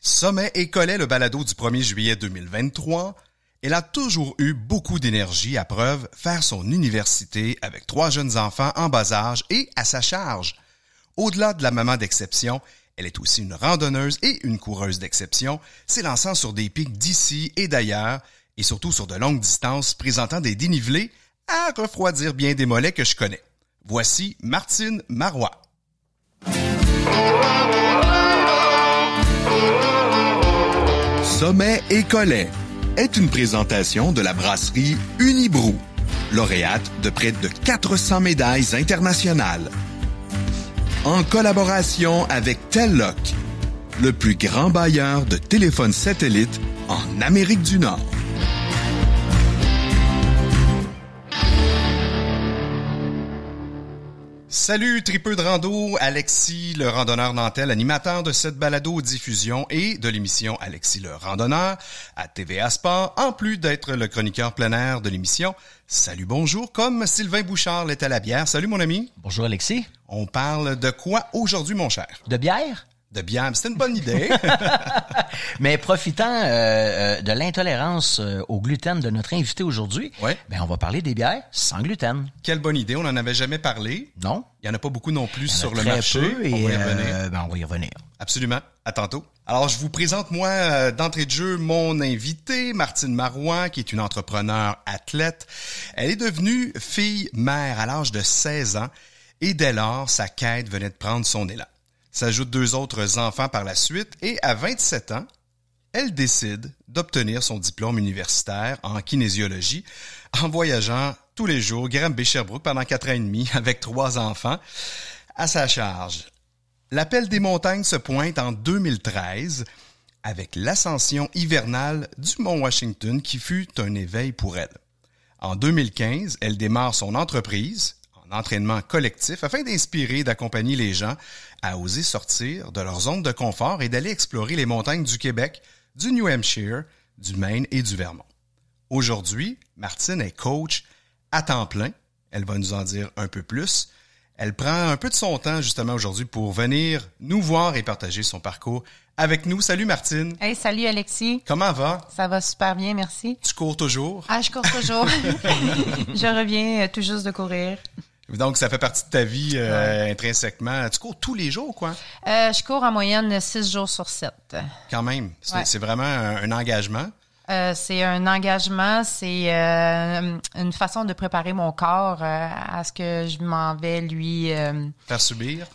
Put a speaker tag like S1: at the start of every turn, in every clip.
S1: Sommet et Collet, le balado du 1er juillet 2023, elle a toujours eu beaucoup d'énergie, à preuve, faire son université avec 3 jeunes enfants en bas âge et à sa charge. Au-delà de la maman d'exception, elle est aussi une randonneuse et une coureuse d'exception, s'élançant sur des pics d'ici et d'ailleurs, et surtout sur de longues distances présentant des dénivelés à refroidir bien des mollets que je connais. Voici Martine Marois. Sommet et Collet est une présentation de la brasserie Unibrou, lauréate de près de 400 médailles internationales. En collaboration avec Telloc, le plus grand bailleur de téléphones satellites en Amérique du Nord. Salut tripeux de rando, Alexis le randonneur nantais, animateur de cette balado-diffusion et de l'émission Alexis le randonneur à TVA Sport, en plus d'être le chroniqueur plein air de l'émission. Salut, bonjour, comme Sylvain Bouchard l'est à la bière. Salut mon ami.
S2: Bonjour Alexis.
S1: On parle de quoi aujourd'hui mon cher?
S2: De bière?
S1: De bière, c'est une bonne idée.
S2: Mais profitant de l'intolérance au gluten de notre invité aujourd'hui,
S1: ouais.
S2: Ben on va parler des bières sans gluten.
S1: Quelle bonne idée, on n'en avait jamais parlé.
S2: Non.
S1: Il n'y en a pas beaucoup non plus sur le
S2: très
S1: marché.
S2: Peu et
S1: on va y revenir.
S2: on va y revenir.
S1: Absolument. À tantôt. Alors, je vous présente, moi, d'entrée de jeu, mon invité, Martine Marois, qui est une entrepreneure athlète. Elle est devenue fille-mère à l'âge de 16 ans et dès lors, sa quête venait de prendre son élan. S'ajoutent 2 autres enfants par la suite et à 27 ans, elle décide d'obtenir son diplôme universitaire en kinésiologie en voyageant tous les jours Granby-Sherbrooke pendant 4 ans et demi avec 3 enfants à sa charge. L'appel des montagnes se pointe en 2013 avec l'ascension hivernale du Mont Washington qui fut un éveil pour elle. En 2015, elle démarre son entreprise en entraînement collectif afin d'inspirer et d'accompagner les gens à oser sortir de leur zone de confort et d'aller explorer les montagnes du Québec, du New Hampshire, du Maine et du Vermont. Aujourd'hui, Martine est coach à temps plein. Elle va nous en dire un peu plus. Elle prend un peu de son temps justement aujourd'hui pour venir nous voir et partager son parcours avec nous. Salut Martine.
S3: Hey, salut Alexis.
S1: Comment va?
S3: Ça va super bien, merci.
S1: Tu cours toujours?
S3: Ah, je cours toujours. Je reviens tout juste de courir.
S1: Donc, ça fait partie de ta vie intrinsèquement. Tu cours tous les jours, quoi?
S3: Je cours en moyenne 6 jours sur 7.
S1: Quand même. C'est vraiment un engagement.
S3: C'est un engagement, c'est une façon de préparer mon corps à ce que je m'en vais lui...
S1: Faire subir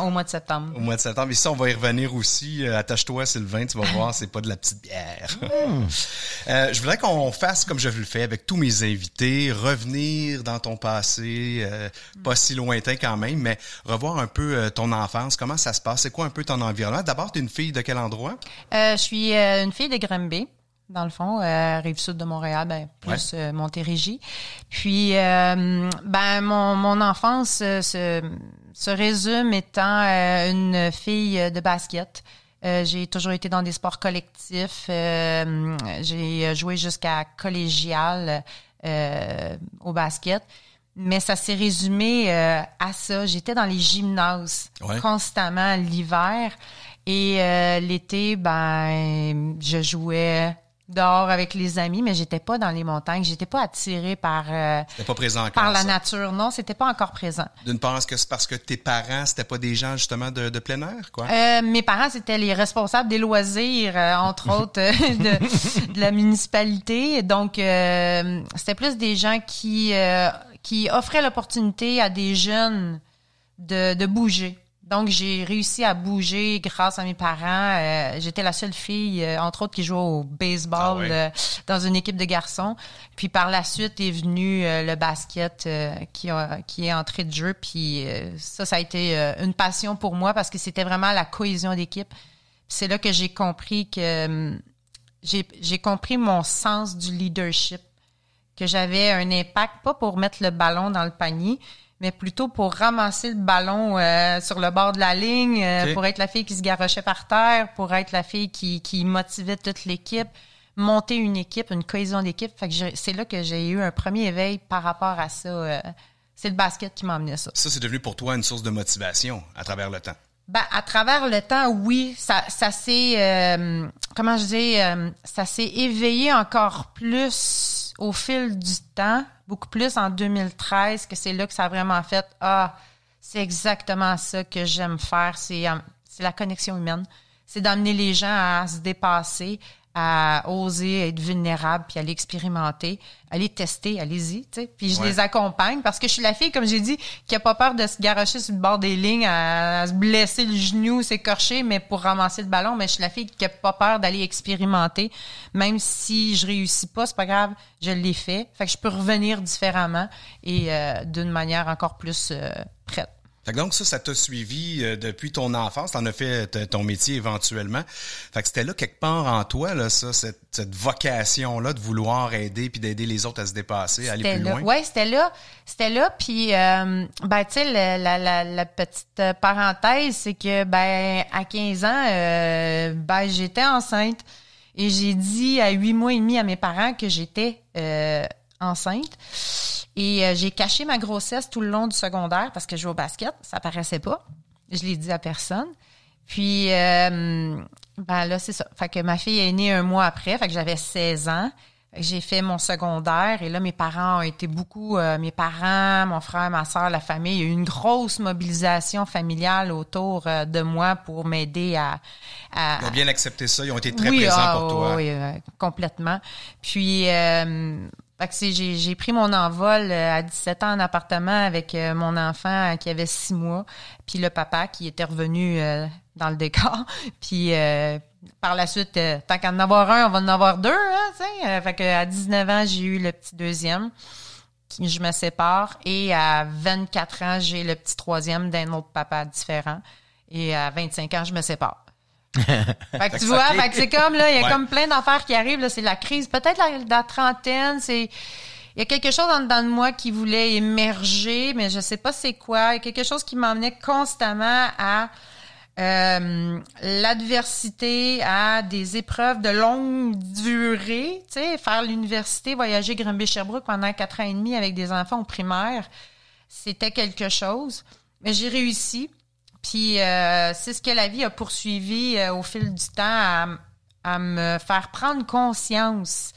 S3: au mois de septembre.
S1: Au mois de septembre. Et ça, on va y revenir aussi. Attache-toi, Sylvain, tu vas voir, c'est pas de la petite bière. Je voudrais qu'on fasse comme je le fais avec tous mes invités, revenir dans ton passé, pas si lointain quand même, mais revoir un peu ton enfance, comment ça se passe, c'est quoi un peu ton environnement. D'abord, t'es une fille de quel endroit?
S3: Je suis une fille de Granby, dans le fond, Rive-Sud de Montréal, plus Montérégie. Puis, mon enfance se résume étant une fille de basket. J'ai toujours été dans des sports collectifs. J'ai joué jusqu'à collégial au basket. Mais ça s'est résumé à ça. J'étais dans les gymnases constamment l'hiver. Et l'été, je jouais dehors avec les amis, mais j'étais pas dans les montagnes. J'étais pas attirée par
S1: c'était pas présent encore,
S3: par la nature. Non, c'était pas encore présent.
S1: D'une part, est-ce que c'est parce que tes parents, c'était pas des gens justement de plein air, quoi?
S3: Mes parents, c'était les responsables des loisirs, entre autres, de la municipalité. Donc, c'était plus des gens qui offraient l'opportunité à des jeunes de bouger. Donc, j'ai réussi à bouger grâce à mes parents. J'étais la seule fille, entre autres, qui jouait au baseball dans une équipe de garçons. Puis, par la suite, est venu le basket qui est entré de jeu. Puis, ça a été une passion pour moi parce que c'était vraiment la cohésion d'équipe. Puis c'est là que j'ai compris que j'ai compris mon sens du leadership, que j'avais un impact, pas pour mettre le ballon dans le panier, mais plutôt pour ramasser le ballon sur le bord de la ligne, pour être la fille qui se garochait par terre, pour être la fille qui motivait toute l'équipe, monter une équipe, une cohésion d'équipe. Fait que c'est là que j'ai eu un premier éveil par rapport à ça. C'est le basket qui m'a amené ça.
S1: Ça, c'est devenu pour toi une source de motivation à travers le temps.
S3: À travers le temps, oui, ça s'est, ça s'est éveillé encore plus au fil du temps, beaucoup plus en 2013, que c'est là que ça a vraiment fait, c'est exactement ça que j'aime faire, c'est la connexion humaine. C'est d'amener les gens à se dépasser, à oser être vulnérables, puis à l'expérimenter, à les tester, allez-y, tu sais. Puis je les accompagne parce que je suis la fille, comme j'ai dit, qui a pas peur de se garocher sur le bord des lignes, à se blesser le genou, s'écorcher, mais pour ramasser le ballon. Mais je suis la fille qui a pas peur d'aller expérimenter. Même si je réussis pas, c'est pas grave, je l'ai fait. Fait que je peux revenir différemment et d'une manière encore plus prête.
S1: Fait que donc ça t'a suivi depuis ton enfance, t'en as fait ton métier éventuellement. Fait que c'était là quelque part en toi là, ça, cette vocation là de vouloir aider puis d'aider les autres à se dépasser, à aller plus loin.
S3: Ouais, c'était là. Puis tu sais la petite parenthèse, c'est que à 15 ans, j'étais enceinte et j'ai dit à 8 mois et demi à mes parents que j'étais enceinte. Et j'ai caché ma grossesse tout le long du secondaire parce que je jouais au basket. Ça paraissait pas. Je l'ai dit à personne. Puis, là, c'est ça. Fait que ma fille est née un mois après. Fait que j'avais 16 ans. Fait que j'ai fait mon secondaire. Et là, mes parents ont été beaucoup... mes parents, mon frère, ma soeur, la famille. Il y a eu une grosse mobilisation familiale autour de moi pour m'aider à...
S1: Ils ont bien accepté ça. Ils ont été très présents pour toi.
S3: Oui, complètement. Puis... fait que j'ai pris mon envol à 17 ans en appartement avec mon enfant qui avait 6 mois, puis le papa qui était revenu dans le décor. Puis par la suite, tant qu'à en avoir un, on va en avoir deux. Hein, t'sais. Fait que à 19 ans, j'ai eu le petit deuxième. Je me sépare. Et à 24 ans, j'ai le petit troisième d'un autre papa différent. Et à 25 ans, je me sépare. Fait que tu vois, fait que c'est comme là, il y a comme plein d'affaires qui arrivent, là, c'est la crise, peut-être la trentaine, il y a quelque chose en dedans de moi qui voulait émerger, mais je sais pas c'est quoi, il y a quelque chose qui m'emmenait constamment à l'adversité, à des épreuves de longue durée, tu sais, faire l'université, voyager Granby-Sherbrooke pendant 4 ans et demi avec des enfants au primaire, c'était quelque chose, mais j'ai réussi. Puis c'est ce que la vie a poursuivi au fil du temps à me faire prendre conscience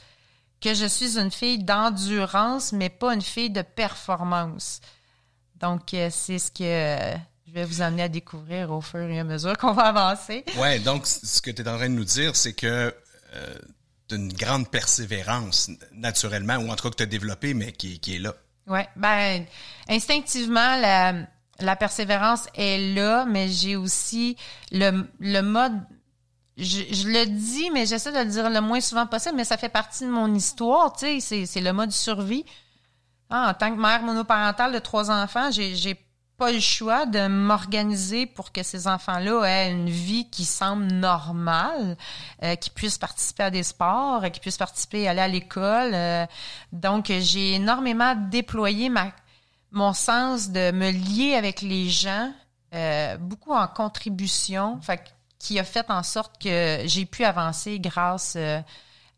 S3: que je suis une fille d'endurance, mais pas une fille de performance. Donc, c'est ce que je vais vous amener à découvrir au fur et à mesure qu'on va avancer.
S1: Ouais, donc ce que tu es en train de nous dire, c'est que tu as une grande persévérance, naturellement, ou en tout cas que tu as développée, mais qui est là.
S3: Oui, instinctivement, la persévérance est là, mais j'ai aussi le mode... Je le dis, mais j'essaie de le dire le moins souvent possible, mais ça fait partie de mon histoire, tu sais, c'est le mode survie. En tant que mère monoparentale de 3 enfants, j'ai pas le choix de m'organiser pour que ces enfants-là aient une vie qui semble normale, qui puissent participer à des sports, qui puissent participer, aller à l'école. Donc, j'ai énormément déployé mon sens de me lier avec les gens, beaucoup en contribution, qui a fait en sorte que j'ai pu avancer grâce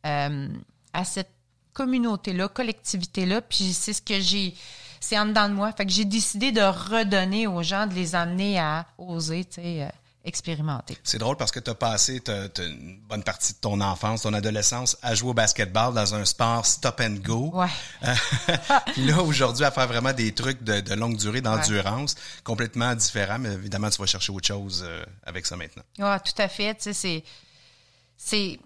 S3: à cette communauté-là, collectivité-là. Puis c'est en dedans de moi. Fait que j'ai décidé de redonner aux gens, de les amener à oser, tu sais, expérimenter.
S1: C'est drôle parce que tu as passé une bonne partie de ton enfance, ton adolescence à jouer au basketball dans un sport stop and go.
S3: Ouais.
S1: Puis là, aujourd'hui, à faire vraiment des trucs de longue durée, d'endurance, complètement différents, mais évidemment, tu vas chercher autre chose avec ça maintenant.
S3: Ouais, tout à fait. Tu sais,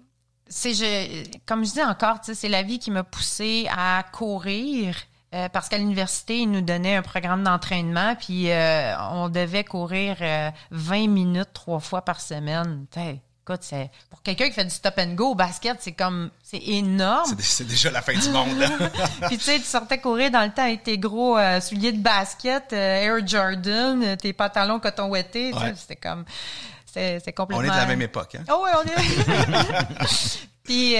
S3: comme je dis encore, tu sais, c'est la vie qui m'a poussée à courir. Parce qu'à l'université, ils nous donnaient un programme d'entraînement, puis on devait courir 20 minutes 3 fois par semaine. T'sais, écoute, pour quelqu'un qui fait du stop and go au basket, c'est énorme.
S1: C'est déjà la fin du monde.
S3: Puis tu sais, tu sortais courir dans le temps avec tes gros souliers de basket, Air Jordan, tes pantalons coton ouetté. Ouais. C'était comme... C'est complètement...
S1: On est de la même époque, hein?
S3: Oh oui, on est... Puis,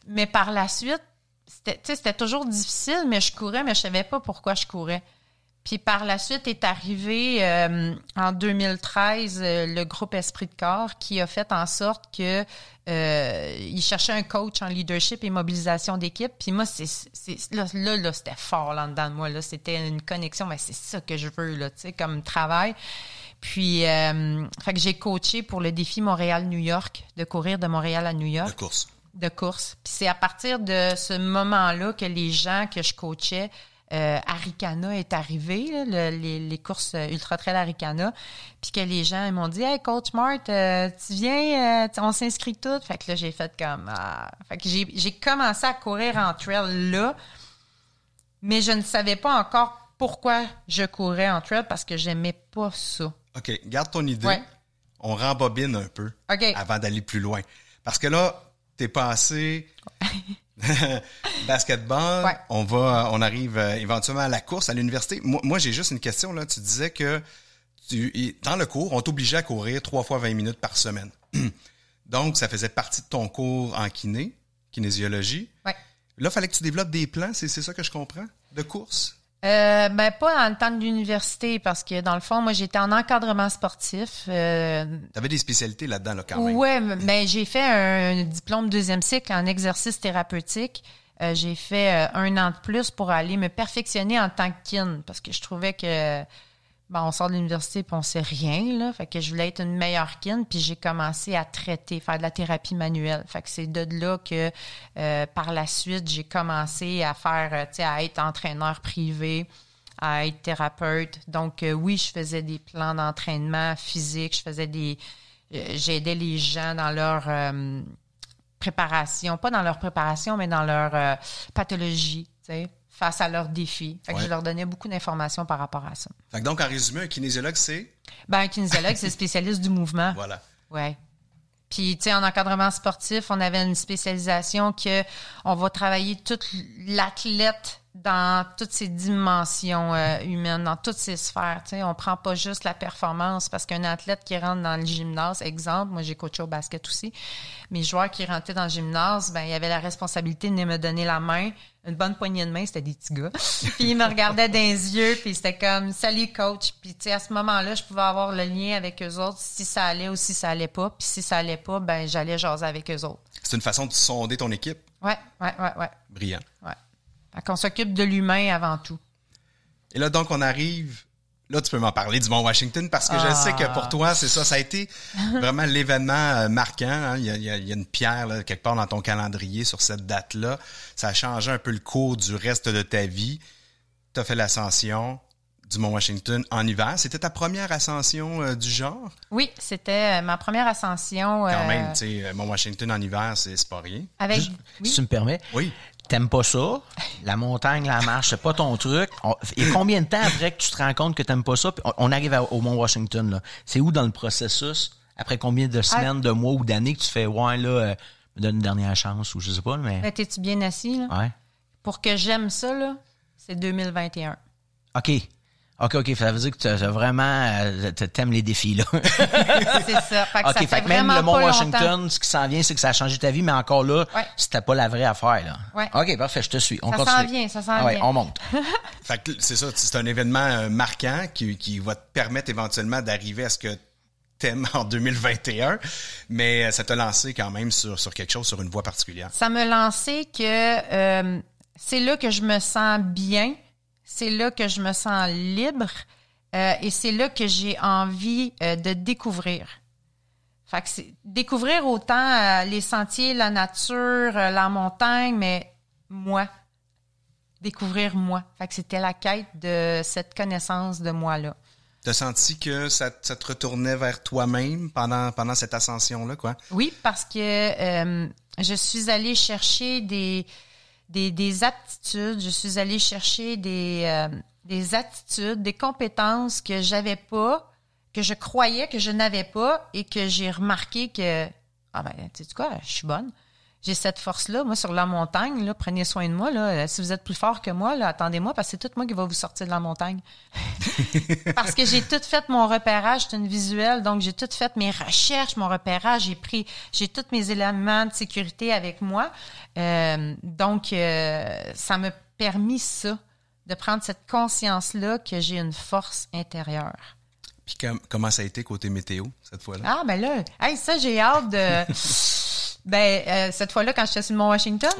S3: mais par la suite, c'était toujours difficile, mais je courais, mais je savais pas pourquoi je courais. Puis par la suite est arrivé en 2013 le groupe Esprit de corps qui a fait en sorte que il cherchait un coach en leadership et mobilisation d'équipe. Puis moi, là c'était fort là dedans de moi. Là, c'était une connexion, mais c'est ça que je veux là, tu sais, comme travail. Puis, fait que j'ai coaché pour le défi Montréal-New York, de courir de Montréal à New York. De course. Puis c'est à partir de ce moment-là que les gens que je coachais, Arikana est arrivé, là, les courses ultra-trail Arikana, puis que les gens ils m'ont dit « Hey, Coach Mart, tu viens, on s'inscrit toutes. » Fait que là, j'ai fait comme... Fait que j'ai commencé à courir en trail là, mais je ne savais pas encore pourquoi je courais en trail parce que j'aimais pas ça.
S1: OK, garde ton idée.
S3: Ouais.
S1: On rembobine un peu avant d'aller plus loin. Parce que là, t'es passé basketball,
S3: ouais.
S1: on arrive éventuellement à la course, à l'université. Moi, j'ai juste une question, là. Tu disais que dans le cours, on t'obligeait à courir 3 fois 20 minutes par semaine. Donc, ça faisait partie de ton cours en kinésiologie.
S3: Ouais.
S1: Là, il fallait que tu développes des plans, c'est ça que je comprends, de course?
S3: Ben pas dans le temps de l'université parce que dans le fond, moi j'étais en encadrement sportif.
S1: T'avais des spécialités là-dedans, là, quand même.
S3: Ouais, mais j'ai fait un diplôme 2e cycle en exercice thérapeutique. J'ai fait 1 an de plus pour aller me perfectionner en tant que kin parce que je trouvais que on sort de l'université puis on sait rien là, fait que je voulais être une meilleure kin puis j'ai commencé à traiter, faire de la thérapie manuelle. Fait que c'est de là que par la suite, j'ai commencé à faire à être entraîneur privé, à être thérapeute. Donc oui, je faisais des plans d'entraînement physique, j'aidais les gens dans leur préparation, pas dans leur préparation mais dans leur pathologie, tu sais, face à leurs défis. Fait que je leur donnais beaucoup d'informations par rapport à ça.
S1: Fait que donc, en résumé, un kinésiologue, c'est?
S3: Un kinésiologue, c'est spécialiste du mouvement.
S1: Voilà.
S3: Ouais. Puis, tu sais, en encadrement sportif, on avait une spécialisation que on va travailler toute l'athlète dans toutes ses dimensions humaines, dans toutes ses sphères. Tu sais, on prend pas juste la performance parce qu'un athlète qui rentre dans le gymnase, exemple, moi j'ai coaché au basket aussi, mes joueurs qui rentraient dans le gymnase, il y avait la responsabilité de me donner la main, une bonne poignée de main, c'était des petits gars. Puis ils me regardaient dans les yeux, puis c'était comme « Salut coach ». Puis tu sais, à ce moment-là, je pouvais avoir le lien avec eux autres si ça allait ou si ça allait pas. Puis si ça allait pas, j'allais jaser avec eux autres.
S1: C'est une façon de sonder ton équipe?
S3: Ouais.
S1: Brillant.
S3: Ouais. Fait qu'on s'occupe de l'humain avant tout.
S1: Et là, donc, on arrive... Là, tu peux m'en parler du Mont Washington parce que je sais que pour toi, c'est ça. Ça a été vraiment l'événement marquant. Hein. Il y a une pierre là, quelque part dans ton calendrier sur cette date-là. Ça a changé un peu le cours du reste de ta vie. Tu as fait l'ascension du Mont Washington en hiver. C'était ta première ascension du genre?
S3: Oui, c'était ma première ascension.
S1: Quand même, tu sais, Mont Washington en hiver, c'est pas rien.
S3: Avec...
S2: Si tu me permets.
S1: Oui.
S2: T'aimes pas ça? La montagne, la marche, c'est pas ton truc. Et combien de temps après que tu te rends compte que t'aimes pas ça? Puis on arrive au Mont Washington, là. C'est où dans le processus? Après combien de semaines, de mois ou d'années que tu fais, ouais, là, me donne une dernière chance ou je sais pas, mais...
S3: Là, t'es-tu bien assis, là?
S2: Ouais.
S3: Pour que j'aime ça, là, c'est 2021.
S2: OK. Ça veut dire que t'as vraiment... t'aimes les défis, là.
S3: C'est ça. Fait que
S2: OK,
S3: ça fait
S2: même le Mont Washington,
S3: longtemps.
S2: ce qui s'en vient, c'est que ça a changé ta vie, mais encore là, c'était pas la vraie affaire, là.
S3: Ouais.
S2: OK, parfait, je te suis. On
S3: ça
S2: continue.
S3: s'en vient.
S2: Ouais, on monte.
S1: Fait que c'est ça, c'est un événement marquant qui va te permettre éventuellement d'arriver à ce que t'aimes en 2021, mais ça t'a lancé quand même sur quelque chose, sur une voie particulière.
S3: Ça m'a lancé que c'est là que je me sens bien, c'est là que je me sens libre et c'est là que j'ai envie de découvrir. Fait que c'est découvrir autant les sentiers, la nature, la montagne, mais moi. Découvrir moi. Fait que c'était la quête de cette connaissance de moi-là.
S1: T'as senti que ça te retournait vers toi-même pendant cette ascension-là, quoi?
S3: Oui, parce que je suis allée chercher des aptitudes, je suis allée chercher des attitudes, des compétences que j'avais pas, que je croyais que je n'avais pas et que j'ai remarqué que, tu sais quoi, je suis bonne. J'ai cette force-là, moi, sur la montagne, là, prenez soin de moi, là. Si vous êtes plus fort que moi, là, attendez-moi, parce que c'est tout moi qui va vous sortir de la montagne. Parce que j'ai tout fait mon repérage, c'est une visuelle, donc j'ai tout fait mes recherches, mon repérage, j'ai tous mes éléments de sécurité avec moi. Donc, ça m'a permis ça, de prendre cette conscience-là que j'ai une force intérieure.
S1: Puis comment ça a été côté météo, cette fois-là?
S3: Ah, ben là, ça, j'ai hâte de... cette fois-là, quand j'étais sur le Mont Washington,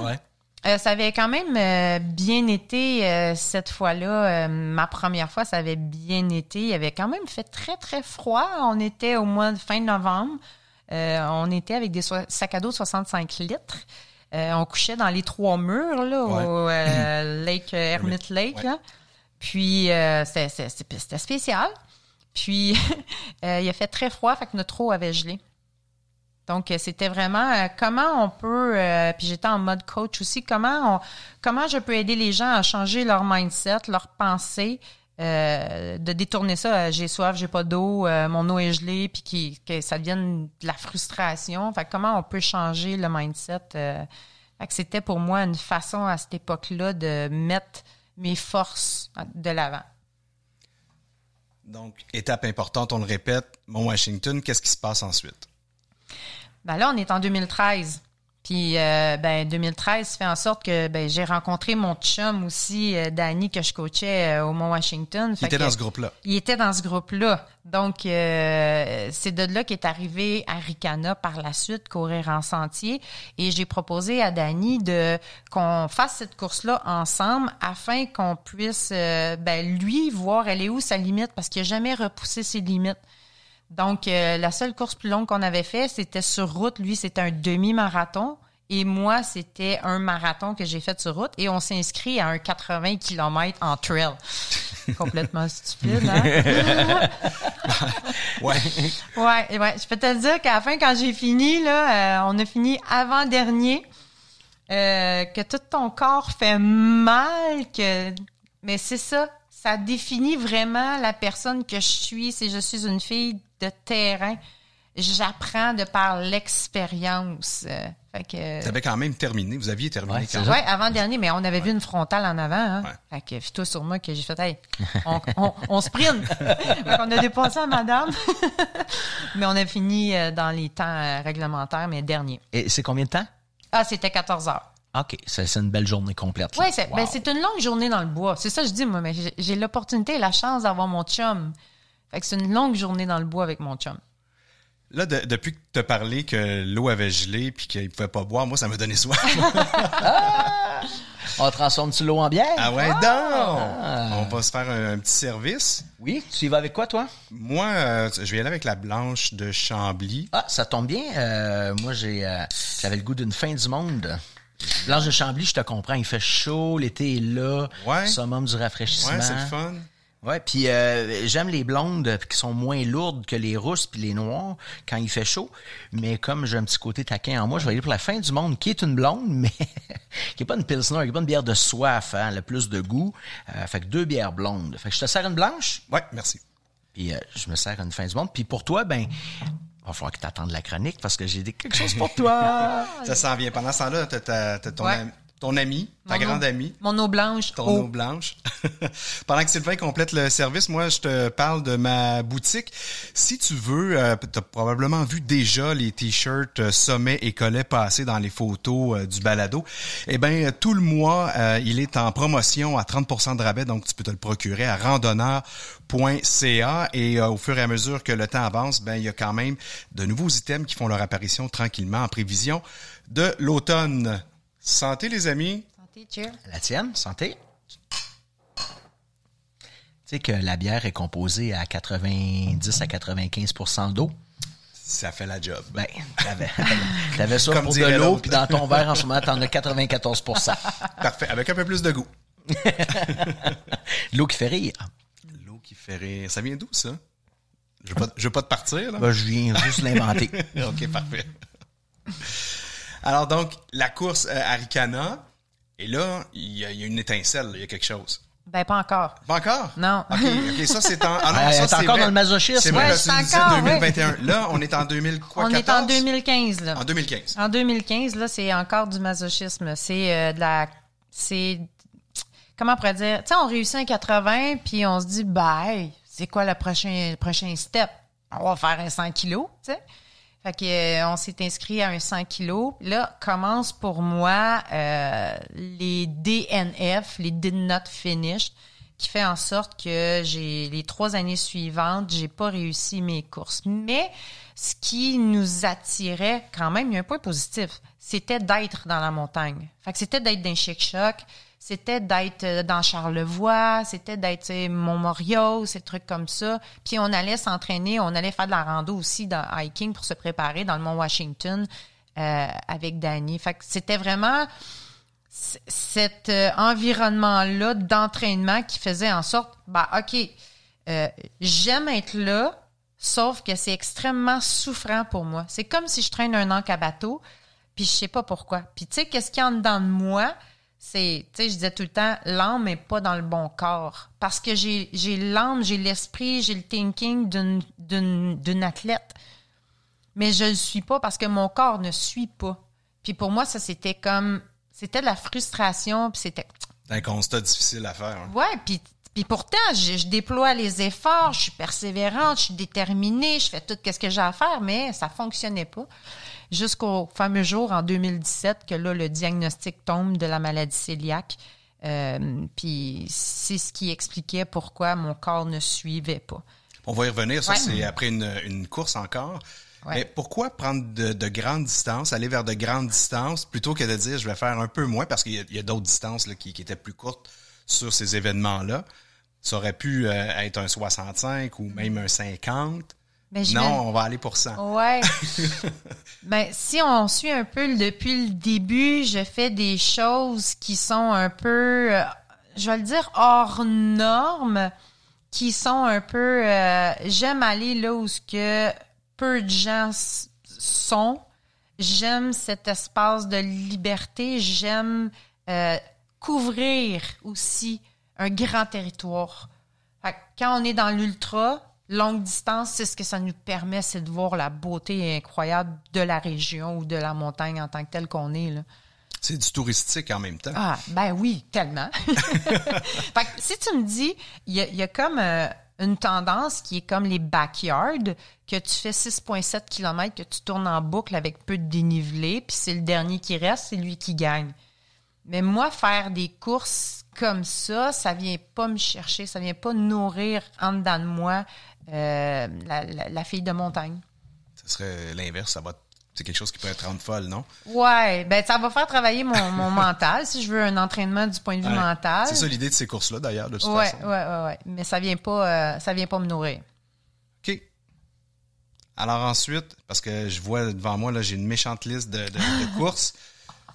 S3: Ça avait quand même bien été cette fois-là. Ma première fois, ça avait bien été. Il avait quand même fait très, très froid. On était au mois de fin novembre. On était avec des sacs à dos de 65 litres. On couchait dans les 3 murs là, au Lake Hermit Lake.
S1: Ouais.
S3: Là. Puis, c'était spécial. Puis, il a fait très froid, fait que notre eau avait gelé. Donc, c'était vraiment comment on peut, puis j'étais en mode coach aussi, comment je peux aider les gens à changer leur mindset, leur pensée, de détourner ça, j'ai soif, j'ai pas d'eau, mon eau est gelée, puis que ça devienne de la frustration. Fait que comment on peut changer le mindset. Fait que c'était pour moi une façon à cette époque-là de mettre mes forces de l'avant.
S1: Donc, étape importante, on le répète, Mont-Washington, qu'est-ce qui se passe ensuite?
S3: Ben là, on est en 2013. Puis, 2013 fait en sorte que j'ai rencontré mon chum aussi, Danny, que je coachais au Mont-Washington.
S1: Il était dans ce groupe-là.
S3: Il était dans ce groupe-là. Donc, c'est de là qu'est arrivé Arikana par la suite, courir en sentier. Et j'ai proposé à Danny qu'on fasse cette course-là ensemble afin qu'on puisse, lui, voir elle est où sa limite parce qu'il n'a jamais repoussé ses limites. Donc, la seule course plus longue qu'on avait fait, c'était sur route. Lui, c'était un demi-marathon. Et moi, c'était un marathon que j'ai fait sur route. Et on s'est inscrit à un 80 km en trail. Complètement stupide, hein?
S1: Ouais.
S3: Ouais. Je peux te dire qu'à la fin, quand j'ai fini, là, on a fini avant-dernier. Que tout ton corps fait mal. Mais c'est ça. Ça définit vraiment la personne que je suis. C'est je suis une fille de terrain. J'apprends de par l'expérience. Fait que.
S1: Tu avais quand même terminé. Vous aviez terminé quand même.
S3: Ouais, avant-dernier, mais on avait vu une frontale en avant. Hein.
S1: Ouais.
S3: Fait que fie-toi sur moi que j'ai fait, hey, on sprint. Fait qu'on a dépassé à madame. Mais on a fini dans les temps réglementaires, mais dernier.
S2: Et c'est combien de temps?
S3: Ah, c'était 14 heures.
S2: OK, c'est une belle journée complète.
S3: Oui, c'est une longue journée dans le bois. C'est ça que je dis, moi, mais j'ai l'opportunité et la chance d'avoir mon chum. Fait que c'est une longue journée dans le bois avec mon chum.
S1: Là, depuis que tu as parlé que l'eau avait gelé puis qu'il ne pouvait pas boire, moi, ça m'a donné soif.
S2: On transforme-tu l'eau en bière?
S1: Ah ouais, On va se faire un petit service.
S2: Oui, tu y vas avec quoi, toi?
S1: Moi, je vais y aller avec la blanche de Chambly.
S2: Ah, ça tombe bien. Moi, j'avais le goût d'une fin du monde. Blanche de Chambly, je te comprends, il fait chaud, l'été est là, summum du rafraîchissement.
S1: Ouais, c'est le fun.
S2: Ouais, puis j'aime les blondes qui sont moins lourdes que les rousses puis les noires quand il fait chaud, mais comme j'ai un petit côté taquin en moi, je vais aller pour la fin du monde qui est une blonde, mais qui est pas une pilsner, qui est pas une bière de soif, hein, le plus de goût. Fait que 2 bières blondes. Fait que je te sers une blanche.
S1: Ouais, merci.
S2: Puis je me sers une fin du monde. Puis pour toi, il va falloir que tu attendes la chronique parce que j'ai quelque chose pour toi.
S1: Ça s'en vient. Pendant ce temps-là, t'as ton ami, ta grande amie.
S3: Mon eau blanche.
S1: Ton eau blanche. Pendant que Sylvain complète le service, moi, je te parle de ma boutique. Si tu veux, tu as probablement vu déjà les t-shirts Sommet et Collet passer dans les photos du balado. Eh bien, tout le mois, il est en promotion à 30% de rabais, donc tu peux te le procurer à randonneur.ca et au fur et à mesure que le temps avance, il y a quand même de nouveaux items qui font leur apparition tranquillement en prévision de l'automne. Santé, les amis.
S3: Santé, cheers.
S2: La tienne, santé. Tu sais que la bière est composée à 90 à 95% d'eau.
S1: Ça fait la job.
S2: T'avais ça pour de l'eau, puis dans ton verre, en ce moment, t'en as 94%.
S1: Parfait, avec un peu plus de goût.
S2: L'eau qui fait rire.
S1: L'eau qui fait rire. Ça vient d'où, ça? Je veux pas te partir, là.
S2: Je viens juste l'inventer.
S1: OK, parfait. Alors donc, la course Arikana, et là, il y a une étincelle, il y a quelque chose.
S3: Pas encore.
S1: Pas encore?
S3: Non.
S1: OK, ça c'est en...
S2: Ah non, ça, c'est encore vrai. Dans le masochisme.
S1: C'est vrai,
S3: c'est
S1: encore,
S3: 2021.
S1: Oui. Là, on est en 2014?
S3: On est en 2015, là.
S1: En 2015.
S3: En 2015, là, c'est encore du masochisme. C'est comment on pourrait dire? Tu sais, on réussit un 80, puis on se dit, c'est quoi le prochain step? On va faire un 100 kilos, tu sais. Fait que on s'est inscrit à un 100 kilos. Là, commence pour moi les DNF, les Did Not Finish. qui fait en sorte que les 3 années suivantes, j'ai pas réussi mes courses. Mais ce qui nous attirait quand même, il y a un point positif, c'était d'être dans la montagne. Fait que c'était d'être dans Chic-Choc, c'était d'être dans Charlevoix, c'était d'être Mont-Moriot, ces trucs comme ça. Puis on allait s'entraîner, on allait faire de la rando aussi dans hiking pour se préparer dans le Mont-Washington avec Dany. Fait que c'était vraiment cet environnement-là d'entraînement qui faisait en sorte, j'aime être là, sauf que c'est extrêmement souffrant pour moi. C'est comme si je traîne un ancre à bateau, puis je sais pas pourquoi. Puis tu sais, qu'est-ce qu'il y a en dedans de moi? C'est, tu sais, je disais tout le temps, l'âme n'est pas dans le bon corps. Parce que j'ai l'âme, j'ai l'esprit, j'ai le thinking d'une athlète. Mais je le suis pas parce que mon corps ne suit pas. Puis pour moi, ça, c'était de la frustration, puis c'était...
S1: Un constat difficile à faire. Hein.
S3: Ouais, puis pourtant, je déploie les efforts, je suis persévérante, je suis déterminée, je fais tout ce que j'ai à faire, mais ça fonctionnait pas. Jusqu'au fameux jour, en 2017, que là, le diagnostic tombe de la maladie cœliaque. Puis c'est ce qui expliquait pourquoi mon corps ne suivait pas.
S1: On va y revenir, ça, c'est après une course encore. Ouais. Mais pourquoi prendre de grandes distances, aller vers de grandes distances, plutôt que de dire je vais faire un peu moins, parce qu'il y a d'autres distances là, qui étaient plus courtes sur ces événements-là. Ça aurait pu être un 65 ou même un 50. On va aller pour 100.
S3: Ouais. Ben, si on suit un peu depuis le début, je fais des choses qui sont un peu, je vais le dire, hors normes, qui sont un peu... j'aime aller là où ce que peu de gens sont. J'aime cet espace de liberté. J'aime couvrir aussi un grand territoire. Fait que quand on est dans l'ultra, longue distance, c'est ce que ça nous permet, c'est de voir la beauté incroyable de la région ou de la montagne en tant que telle qu'on est, là.
S1: C'est du touristique en même temps.
S3: Ah, ben oui, tellement. Fait que si tu me dis, il y a comme une tendance qui est comme les backyards, que tu fais 6,7 km, que tu tournes en boucle avec peu de dénivelé, puis c'est le dernier qui reste, c'est lui qui gagne. Mais moi, faire des courses comme ça vient pas me chercher, ça vient pas nourrir en dedans de moi la fille de montagne.
S1: Ce serait l'inverse, c'est quelque chose qui peut être rendre folle, non?
S3: Ouais, ben ça va faire travailler mon mental, si je veux un entraînement du point de vue mental.
S1: C'est ça l'idée de ces courses-là, d'ailleurs, de toute façon.
S3: Ouais. Mais ça vient pas me nourrir.
S1: OK. Alors ensuite, parce que je vois devant moi, là, j'ai une méchante liste de courses.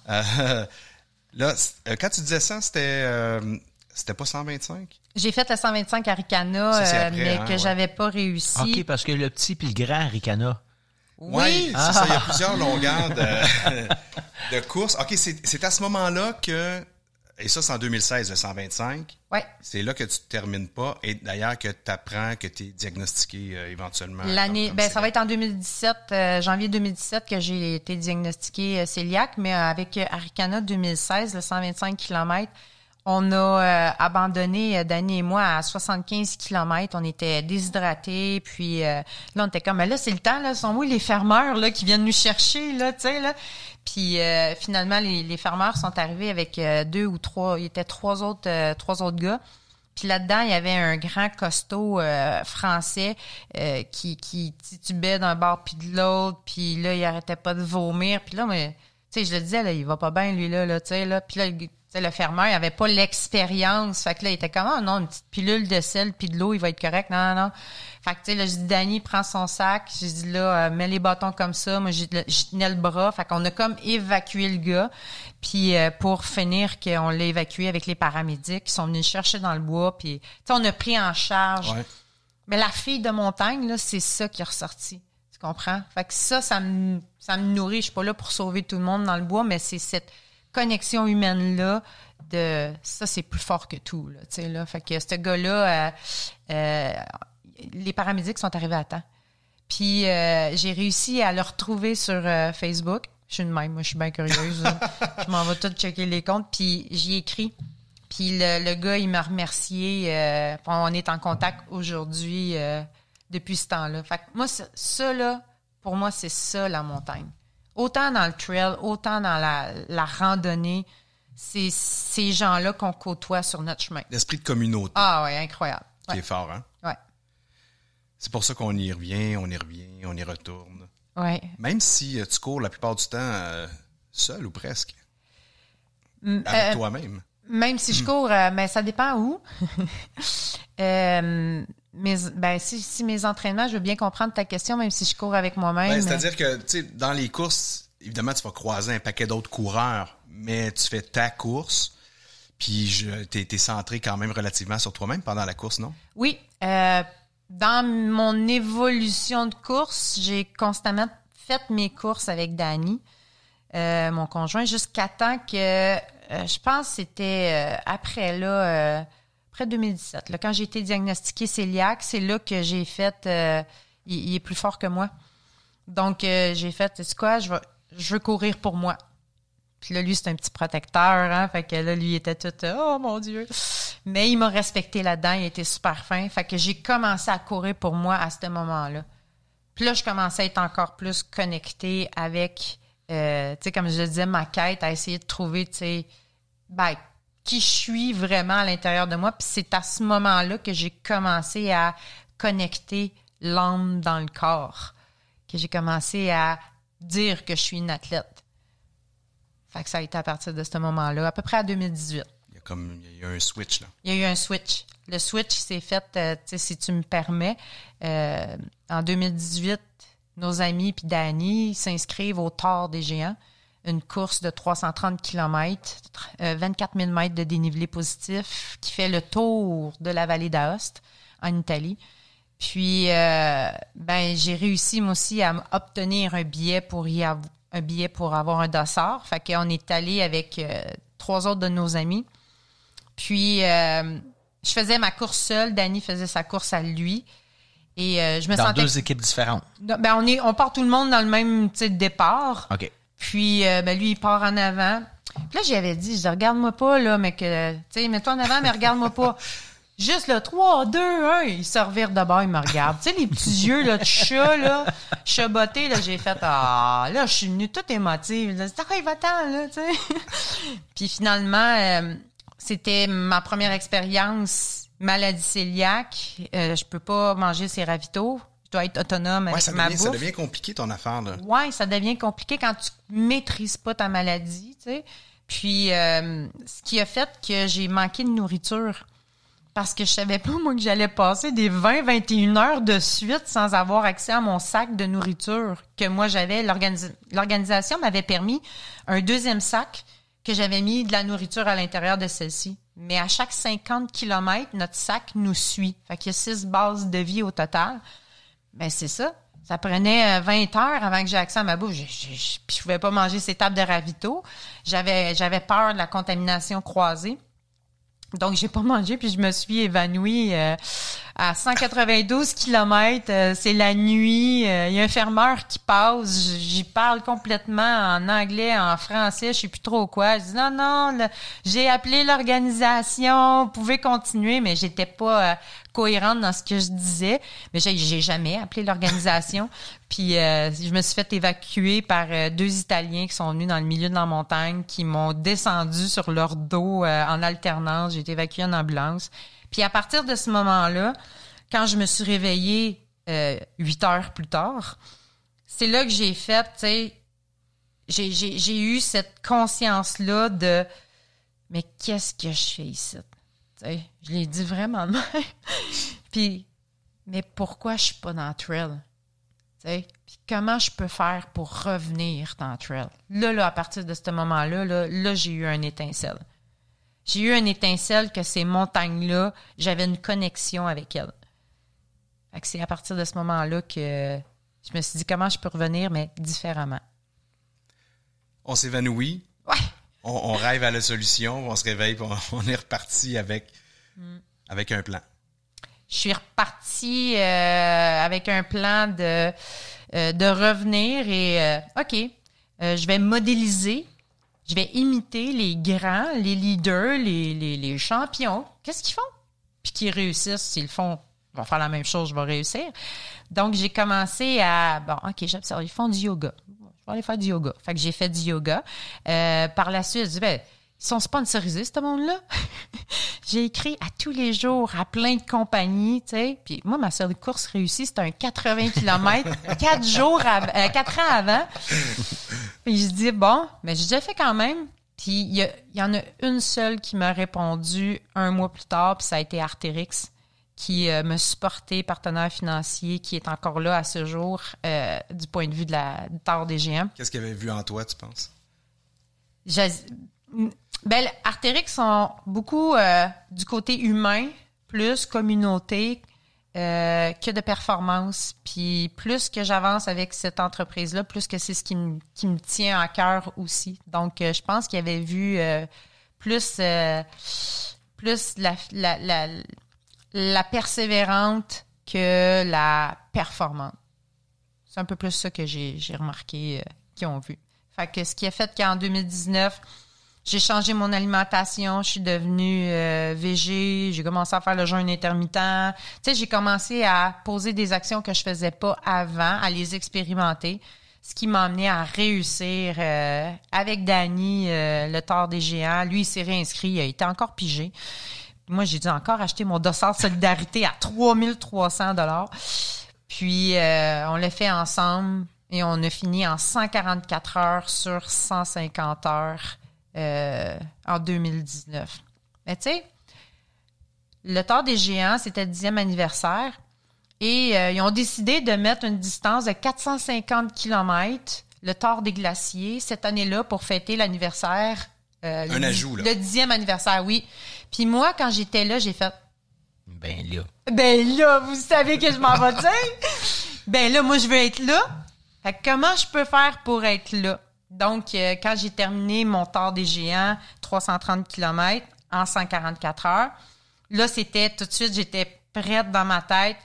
S1: Là, quand tu disais ça, c'était pas 125?
S3: J'ai fait le 125 à Ricana, mais que j'avais pas réussi.
S2: OK, parce que le petit puis le grand Ricana.
S3: Oui,
S1: c'est ça. Il y a plusieurs longueurs de courses. OK, c'est à ce moment-là que... Et ça, c'est en 2016, le 125.
S3: Oui.
S1: C'est là que tu te termines pas. Et d'ailleurs, que tu apprends que tu es diagnostiqué éventuellement.
S3: L'année, ça va être en 2017, janvier 2017, que j'ai été diagnostiquée cœliaque. Mais avec Arikana 2016, le 125 km, on a abandonné, Dany et moi, à 75 km. On était déshydratés. Puis là, on était comme, là, c'est le temps, là. Sont où les fermeurs, là, qui viennent nous chercher, là, tu sais, là? Puis finalement, les fermeurs sont arrivés avec 2 ou 3, il y était 3 autres gars. Puis là-dedans, il y avait un grand costaud français qui titubait d'un bord puis de l'autre. Puis là, il arrêtait pas de vomir. Puis là, mais tu sais, je le disais, là, il va pas bien, lui, là, tu sais, là. Puis là, le fermeur, il avait pas l'expérience. Fait que là, il était comme, non, une petite pilule de sel puis de l'eau, il va être correct. Non. Fait que, tu sais, là, je dis, Dany, prends son sac. J'ai dit, là, mets les bâtons comme ça. Moi, je tenais le bras. Fait qu'on a comme évacué le gars. Puis, pour finir, qu'on l'a évacué avec les paramédics qui sont venus le chercher dans le bois. Puis, tu sais, on a pris en charge. Ouais. Mais la fille de montagne, là, c'est ça qui est ressorti. Tu comprends? Fait que ça me nourrit. Je suis pas là pour sauver tout le monde dans le bois, mais c'est cette connexion humaine-là, ça, c'est plus fort que tout, là, tu sais, là. Fait que ce gars-là, les paramédics sont arrivés à temps. Puis, j'ai réussi à le retrouver sur Facebook. Je suis une même, moi, je suis bien curieuse. Je m'en vais tout checker les comptes, puis j'y ai écrit. Puis, le gars, il m'a remercié. On est en contact aujourd'hui depuis ce temps-là. Fait que moi, ça, là, pour moi, c'est ça, la montagne. Autant dans le trail, autant dans la randonnée, c'est ces gens-là qu'on côtoie sur notre chemin.
S1: L'esprit de communauté.
S3: Ah oui, incroyable.
S1: Qui est fort, hein?
S3: Ouais.
S1: C'est pour ça qu'on y revient, on y retourne.
S3: Ouais.
S1: Même si tu cours la plupart du temps seul ou presque. Avec toi-même.
S3: Même si je cours, mais ça dépend où. Si mes entraînements, je veux bien comprendre ta question, même si je cours avec moi-même.
S1: C'est-à-dire que, tu sais, dans les courses, évidemment, tu vas croiser un paquet d'autres coureurs, mais tu fais ta course, puis t'es centré quand même relativement sur toi-même pendant la course, non?
S3: Oui. Dans mon évolution de course, j'ai constamment fait mes courses avec Danny, mon conjoint, jusqu'à temps que, je pense que c'était après 2017. Là, quand j'ai été diagnostiquée cœliaque, c'est là que j'ai fait, il est plus fort que moi. Donc, j'ai fait, c'est quoi, je veux courir pour moi. Puis là, lui, c'est un petit protecteur, hein, fait que là, lui, il était tout, oh mon Dieu. Mais il m'a respecté là-dedans, il était super fin. Fait que j'ai commencé à courir pour moi à ce moment-là. Puis là, je commençais à être encore plus connectée avec, tu sais, comme je le disais, ma quête, à essayer de trouver, tu sais, qui je suis vraiment à l'intérieur de moi. Puis c'est à ce moment-là que j'ai commencé à connecter l'âme dans le corps, que j'ai commencé à dire que je suis une athlète. Fait que ça a été à partir de ce moment-là, à peu près à 2018.
S1: Il y a eu un switch, là.
S3: Il y a eu un switch. Le switch s'est fait, tu sais, si tu me permets, en 2018, nos amis puis Danny s'inscrivent au Tour des Géants, une course de 330 km, 24 000 mètres de dénivelé positif qui fait le tour de la vallée d'Aoste en Italie. Puis, j'ai réussi, moi aussi, à obtenir un billet pour avoir un dossard. Fait qu'on est allé avec 3 autres de nos amis. Puis, je faisais ma course seule. Danny faisait sa course à lui. Et je me sentais...
S2: Dans 2 équipes différentes.
S3: On part tout le monde dans le même départ.
S2: OK.
S3: Puis, lui, il part en avant. Puis là, j'y avais dit, je dis, regarde-moi pas, là, mais que, tu sais, mets-toi en avant, mais regarde-moi pas. Juste le 3, 2, 1, il se revire de bord, il me regarde. Tu sais, les petits yeux là, de chat, là, chaboté, là, j'ai fait, là, je suis venue toute émotive. Là, il va-t'en, là, tu sais. Puis finalement, c'était ma première expérience maladie cœliaque. Je peux pas manger ces ravitaux. Je dois être autonome avec ma bouffe.
S1: Ça devient compliqué, ton affaire, là.
S3: Ouais, ça devient compliqué quand tu maîtrises pas ta maladie, tu sais. Puis, ce qui a fait que j'ai manqué de nourriture. Parce que je savais pas, moi, que j'allais passer des 20-21 heures de suite sans avoir accès à mon sac de nourriture que moi, j'avais. L'organisation m'avait permis un 2e sac que j'avais mis de la nourriture à l'intérieur de celle-ci. Mais à chaque 50 km, notre sac nous suit. Fait qu'il y a 6 bases de vie au total. Ben, c'est ça. Ça prenait 20 heures avant que j'ai accès à ma bouffe. Puis je pouvais pas manger ces tables de ravito. J'avais peur de la contamination croisée. Donc, j'ai pas mangé, puis je me suis évanouie à 192 km. C'est la nuit. Il y a un fermeur qui passe. J'y parle complètement en anglais, en français. Je sais plus trop quoi. Je dis non, j'ai appelé l'organisation. Vous pouvez continuer, mais j'étais pas cohérente dans ce que je disais. Mais j'ai jamais appelé l'organisation. Puis je me suis fait évacuer par 2 Italiens qui sont venus dans le milieu de la montagne, qui m'ont descendu sur leur dos en alternance. J'ai été évacuée en ambulance. Puis à partir de ce moment-là, quand je me suis réveillée 8 heures plus tard, c'est là que j'ai fait, tu sais, j'ai eu cette conscience-là de « Mais qu'est-ce que je fais ici? » Tu sais, je l'ai dit vraiment de même. Puis, mais pourquoi je suis pas dans le trail? Puis comment je peux faire pour revenir dans le trail? Là, à partir de ce moment-là, là, j'ai eu un étincelle. J'ai eu un étincelle que ces montagnes-là, j'avais une connexion avec elles. Fait que c'est à partir de ce moment-là que je me suis dit comment je peux revenir, mais différemment.
S1: On s'évanouit.
S3: Ouais.
S1: On rêve à la solution, on se réveille, puis on est reparti avec un plan.
S3: Je suis repartie avec un plan de revenir et OK, je vais modéliser, je vais imiter les grands, les leaders, les champions. Qu'est-ce qu'ils font? Puis qu'ils réussissent, s'ils le font, ils vont faire la même chose, je vais réussir. Donc, j'ai commencé à... Bon, OK, j'observe, ils font du yoga. Je vais aller faire du yoga. Fait que j'ai fait du yoga. Par la suite, je dis, sont sponsorisés, ce monde-là. J'ai écrit à tous les jours à plein de compagnies, tu sais. Puis moi, ma seule course réussie, c'était un 80 km 4 ans avant. Puis je dis, bon, mais j'ai déjà fait quand même. Puis il y en a une seule qui m'a répondu 1 mois plus tard, puis ça a été Artérix, qui m'a supporté, partenaire financier, qui est encore là à ce jour du point de vue du Tort des Géants.
S1: Qu'est-ce qu'il avait vu en toi, tu penses?
S3: Artérix sont beaucoup du côté humain, plus communauté que de performance. Puis plus que j'avance avec cette entreprise-là, plus que c'est ce qui me tient à cœur aussi. Donc, je pense qu'il avait vu plus la persévérante que la performante. C'est un peu plus ça que j'ai remarqué qu'ils ont vu. Fait que ce qui a fait qu'en 2019, j'ai changé mon alimentation, je suis devenue végé, j'ai commencé à faire le jeûne intermittent. Tu sais, j'ai commencé à poser des actions que je faisais pas avant, à les expérimenter, ce qui m'a amené à réussir avec Danny, le Tort des Géants. Lui, il s'est réinscrit, il a été encore pigé. Moi, j'ai dû encore acheter mon dossard de solidarité à 3 300 $. Puis, on l'a fait ensemble et on a fini en 144 heures sur 150 heures en 2019. Mais tu sais, le Tort des Géants, c'était le 10e anniversaire et ils ont décidé de mettre une distance de 450 km, le Tort des Glaciers, cette année-là pour fêter l'anniversaire.
S1: Un ajout, là.
S3: Le 10e anniversaire, oui. Puis moi, quand j'étais là, j'ai fait...
S2: Ben
S3: là, vous savez que je m'en vais dire? Ben là, moi, je veux être là. Fait que comment je peux faire pour être là? Donc, quand j'ai terminé mon Tort des Géants, 330 km en 144 heures, là, c'était tout de suite, j'étais prête dans ma tête.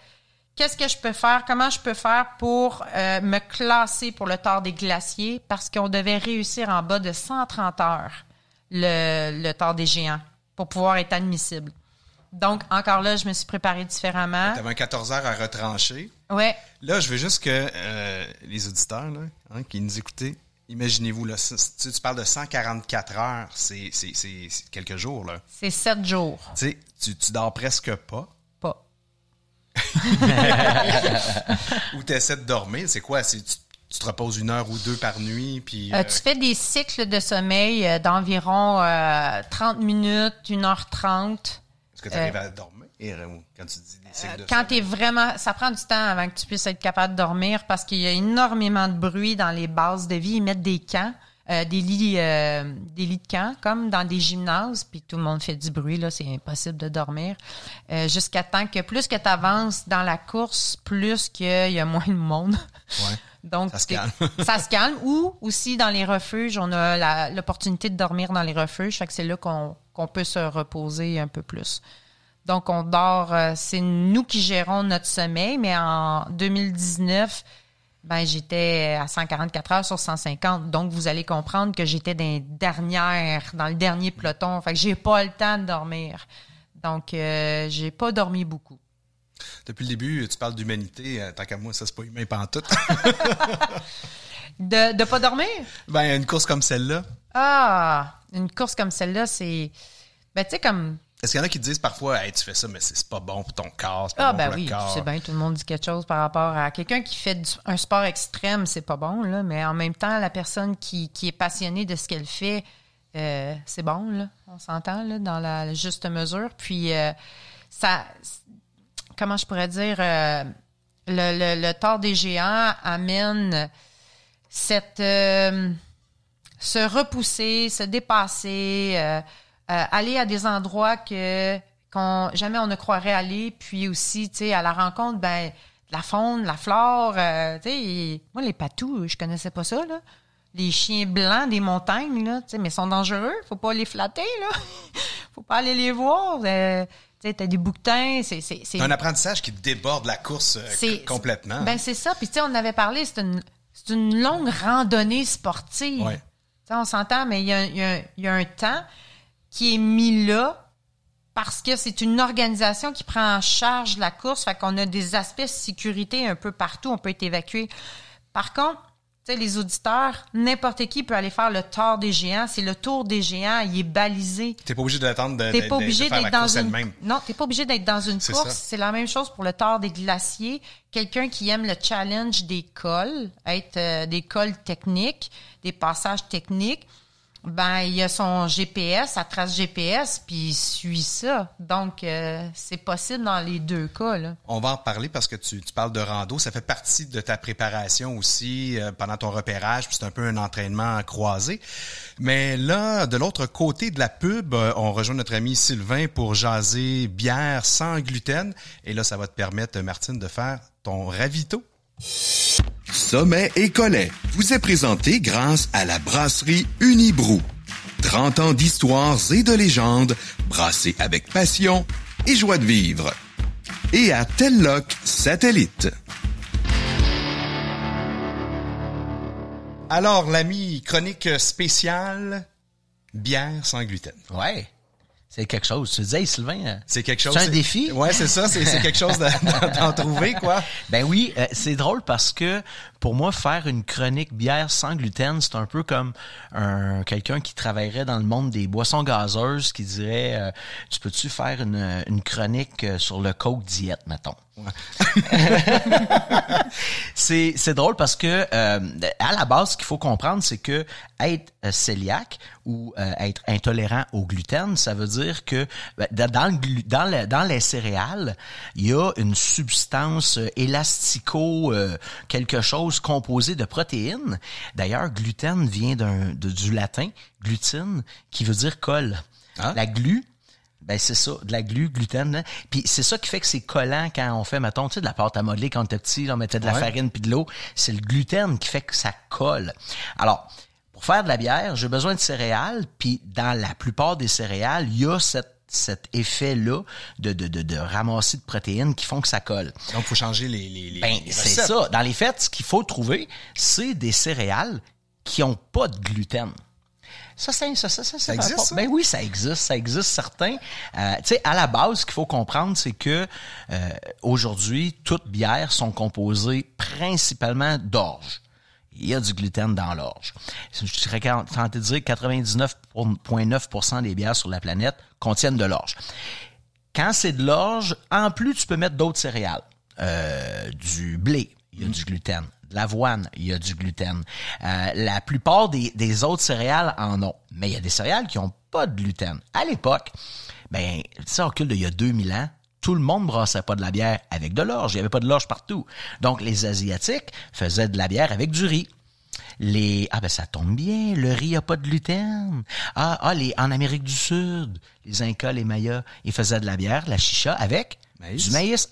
S3: Qu'est-ce que je peux faire? Comment je peux faire pour me classer pour le Tort des Glaciers? Parce qu'on devait réussir en bas de 130 heures le Tort des Géants pour pouvoir être admissible. Donc, encore là, je me suis préparée différemment.
S1: Tu avais un 14 heures à retrancher.
S3: Ouais.
S1: Là, je veux juste que les auditeurs là, qui nous écoutaient, imaginez-vous, là, tu parles de 144 heures, c'est quelques jours. Là.
S3: C'est 7 jours.
S1: Tu sais, tu dors presque pas.
S3: Pas.
S1: Ou tu essaies de dormir. C'est quoi? Tu te reposes 1 heure ou 2 par nuit? Puis,
S3: tu fais des cycles de sommeil d'environ 30 minutes, 1h30.
S1: Est-ce que tu arrives à dormir quand tu dis des cycles de
S3: quand
S1: sommeil?
S3: t'es vraiment... Ça prend du temps avant que tu puisses être capable de dormir parce qu'il y a énormément de bruit dans les bases de vie. Ils mettent des camps, des lits de camp, comme dans des gymnases, puis tout le monde fait du bruit, là, c'est impossible de dormir. Jusqu'à temps que plus que tu avances dans la course, plus qu'il y a moins de monde.
S1: Ouais.
S3: Donc,
S1: ça se calme.
S3: Ça se calme. Ou aussi dans les refuges, on a l'opportunité de dormir dans les refuges. Fait que c'est là qu'on peut se reposer un peu plus. Donc, on dort, c'est nous qui gérons notre sommeil, mais en 2019, ben j'étais à 144 heures sur 150. Donc, vous allez comprendre que j'étais dans le dernier peloton. Fait que j'ai pas le temps de dormir. Donc, j'ai pas dormi beaucoup.
S1: Depuis le début, tu parles d'humanité. Tant qu'à moi, ça, c'est pas humain pantoute.
S3: De pas dormir?
S1: Ben, une course comme celle-là.
S3: Ah, une course comme celle-là, c'est... Ben, tu sais, comme...
S1: Est-ce qu'il y en a qui disent parfois, hey, tu fais ça, mais c'est pas bon pour ton corps, c'est pas bon pour le corps?
S3: C'est bien, tout le monde dit quelque chose par rapport à quelqu'un qui fait un sport extrême, c'est pas bon, là, mais en même temps, la personne qui est passionnée de ce qu'elle fait, c'est bon, là, on s'entend, là, dans la juste mesure. Puis, ça... Comment je pourrais dire... le Tort des Géants amène cette... se repousser, se dépasser... aller à des endroits jamais on ne croirait aller, puis aussi, tu sais, à la rencontre, ben, la faune, la flore, tu sais, moi, les patous, je connaissais pas ça, là. Les chiens blancs des montagnes, là, tu sais, mais ils sont dangereux, faut pas les flatter, là. Faut pas aller les voir, tu sais, t'as des bouquetins, c'est
S1: un apprentissage qui déborde la course complètement.
S3: Ben, c'est ça, puis tu sais, on en avait parlé, c'est une longue randonnée sportive.
S1: Ouais.
S3: Tu sais, on s'entend, mais il y a un temps qui est mis là parce que c'est une organisation qui prend en charge la course, fait qu'on a des aspects de sécurité un peu partout, on peut être évacué. Par contre, tu tu sais, les auditeurs, n'importe qui peut aller faire le Tour des Géants. C'est le Tour des Géants, il est balisé.
S1: T'es pas obligé d'attendre de
S3: T'es pas obligé
S1: faire
S3: d'être
S1: la
S3: dans
S1: course
S3: une
S1: elle-même.
S3: Non, t'es pas obligé d'être dans une
S1: C'est
S3: course.
S1: ça.
S3: C'est la même chose pour le Tour des Glaciers. Quelqu'un qui aime le challenge des cols, être des cols techniques, des passages techniques, ben il a son GPS, sa trace GPS, puis il suit ça. Donc c'est possible dans les deux cas là.
S1: On va en parler parce que tu parles de rando. Ça fait partie de ta préparation aussi pendant ton repérage. Puis c'est un peu un entraînement croisé. Mais là, de l'autre côté de la pub, on rejoint notre ami Sylvain pour jaser bière sans gluten. Et là, ça va te permettre, Martine, de faire ton ravito.
S4: Sommet et Collet vous est présenté grâce à la brasserie Unibrou. 30 ans d'histoires et de légendes, brassées avec passion et joie de vivre. Et à Telloc Satellite.
S1: Alors, l'ami chronique spéciale, bière sans gluten.
S2: Ouais. C'est quelque chose. Tu disais, hey, Sylvain,
S1: C'est quelque chose.
S2: c'est un défi?
S1: Ouais, c'est ça. C'est quelque chose d'en trouver, quoi.
S2: Ben oui, c'est drôle parce que pour moi, faire une chronique bière sans gluten, c'est un peu comme quelqu'un qui travaillerait dans le monde des boissons gazeuses qui dirait tu peux-tu faire une chronique sur le Coke diète, mettons. Ouais. C'est drôle parce que à la base, ce qu'il faut comprendre, c'est que être cœliaque ou être intolérant au gluten, ça veut dire que dans les céréales, il y a une substance élastico quelque chose composé de protéines. D'ailleurs, gluten vient du latin glutine qui veut dire colle.
S1: Ah.
S2: La glu, ben c'est ça, de la glu, gluten. Là. Puis c'est ça qui fait que c'est collant quand on fait, mettons, tu sais, de la pâte à modeler quand on était petit, on mettait de la farine puis de l'eau. C'est le gluten qui fait que ça colle. Alors, pour faire de la bière, j'ai besoin de céréales, puis dans la plupart des céréales, il y a cet effet-là de ramasser de protéines qui font que ça colle.
S1: Donc, il faut changer les
S2: Ben,
S1: les
S2: c'est
S1: recettes.
S2: ça. Dans les faits, ce qu'il faut trouver, c'est des céréales qui ont pas de gluten. Ça
S1: existe, ça?
S2: Ben oui, ça existe certains. Tu sais, à la base, ce qu'il faut comprendre, c'est que aujourd'hui, toutes bières sont composées principalement d'orge. Il y a du gluten dans l'orge. Je serais tenté de dire que 99,9% des bières sur la planète contiennent de l'orge. Quand c'est de l'orge, en plus, tu peux mettre d'autres céréales. Du blé, il y a du gluten. De l'avoine, il y a du gluten. La plupart des autres céréales en ont. Mais il y a des céréales qui ont pas de gluten. À l'époque, ben, ça recule d'il y a 2000 ans, tout le monde brassait pas de la bière avec de l'orge. Il y avait pas de l'orge partout. Donc, les Asiatiques faisaient de la bière avec du riz. Ça tombe bien, le riz a pas de gluten. En Amérique du Sud, les Incas, les Mayas, ils faisaient de la bière, la chicha, avec du maïs.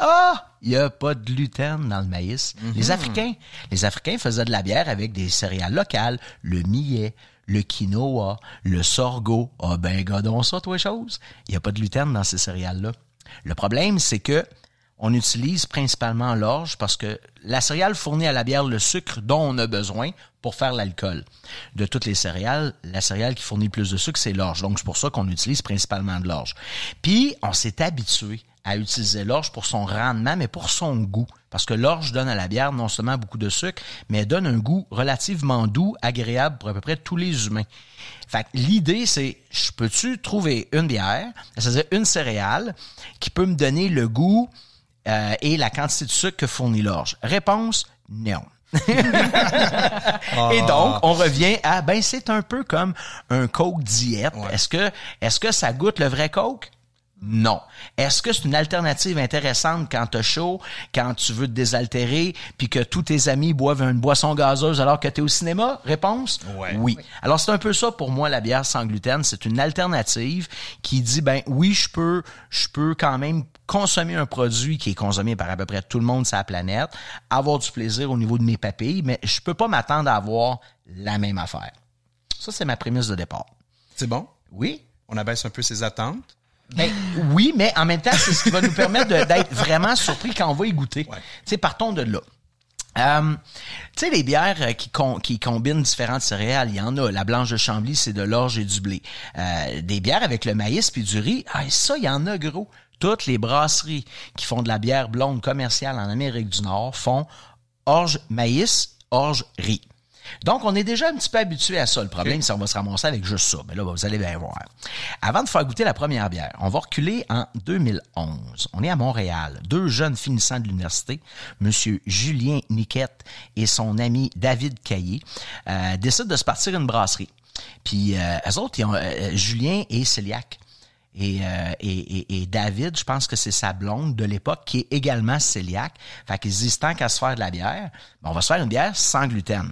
S2: Il y a pas de gluten dans le maïs. Mm-hmm. Les Africains faisaient de la bière avec des céréales locales, le millet, le quinoa, le sorgho. Godons ça, toi, chose. Il y a pas de gluten dans ces céréales-là. Le problème, c'est que on utilise principalement l'orge parce que la céréale fournit à la bière le sucre dont on a besoin pour faire l'alcool. De toutes les céréales, la céréale qui fournit le plus de sucre, c'est l'orge. Donc, c'est pour ça qu'on utilise principalement de l'orge. Puis, on s'est habitué à utiliser l'orge pour son rendement, mais pour son goût. Parce que l'orge donne à la bière non seulement beaucoup de sucre, mais elle donne un goût relativement doux, agréable pour à peu près tous les humains. Fait que l'idée, c'est, peux-tu trouver une bière, c'est-à-dire une céréale, qui peut me donner le goût et la quantité de sucre que fournit l'orge? Réponse, non. Et donc, on revient à, c'est un peu comme un Coke diète. Ouais. Est-ce que ça goûte le vrai Coke? Non. Est-ce que c'est une alternative intéressante quand t'as chaud, quand tu veux te désaltérer, puis que tous tes amis boivent une boisson gazeuse alors que t'es au cinéma? Réponse?
S1: Ouais.
S2: Oui. Alors, c'est un peu ça pour moi, la bière sans gluten. C'est une alternative qui dit, oui, je peux quand même consommer un produit qui est consommé par à peu près tout le monde sur la planète, avoir du plaisir au niveau de mes papilles, mais je peux pas m'attendre à avoir la même affaire. Ça, c'est ma prémisse de départ.
S1: C'est bon?
S2: Oui.
S1: On abaisse un peu ses attentes.
S2: Oui, mais en même temps, c'est ce qui va nous permettre d'être vraiment surpris quand on va y goûter. Ouais. Tu sais, partons de là. Tu sais, les bières qui combinent différentes céréales, il y en a. La blanche de Chambly, c'est de l'orge et du blé. Des bières avec le maïs puis du riz, ça, il y en a gros. Toutes les brasseries qui font de la bière blonde commerciale en Amérique du Nord font orge maïs, orge riz. Donc, on est déjà un petit peu habitué à ça. Le problème, c'est qu'on va se ramasser avec juste ça. Mais là, vous allez bien voir. Avant de faire goûter la première bière, on va reculer en 2011. On est à Montréal. 2 jeunes finissants de l'université, Monsieur Julien Niquette et son ami David Caillé, décident de se partir une brasserie. Puis, eux autres, Julien est cœliaque. Et David, je pense que c'est sa blonde de l'époque qui est également cœliaque. Fait qu'ils disent tant qu'à se faire de la bière, on va se faire une bière sans gluten.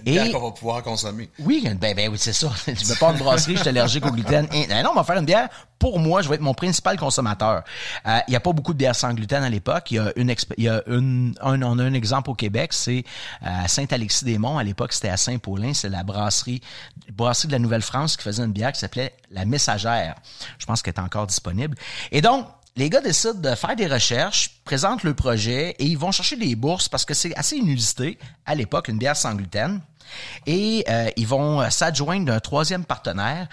S1: Une bière qu'on va pouvoir consommer.
S2: Oui, ben oui, c'est ça. Je veux pas une brasserie, je suis allergique au gluten. Non, on va faire une bière pour moi, je vais être mon principal consommateur. Il y a pas beaucoup de bières sans gluten à l'époque. On a un exemple au Québec, c'est à Saint-Alexis-des-Monts. À l'époque, c'était à Saint-Paulin. C'est la brasserie de la Nouvelle-France qui faisait une bière qui s'appelait La Messagère. Je pense qu'elle est encore disponible. Et donc, les gars décident de faire des recherches, présentent le projet et ils vont chercher des bourses parce que c'est assez inusité à l'époque, une bière sans gluten. Et ils vont s'adjoindre d'un 3e partenaire,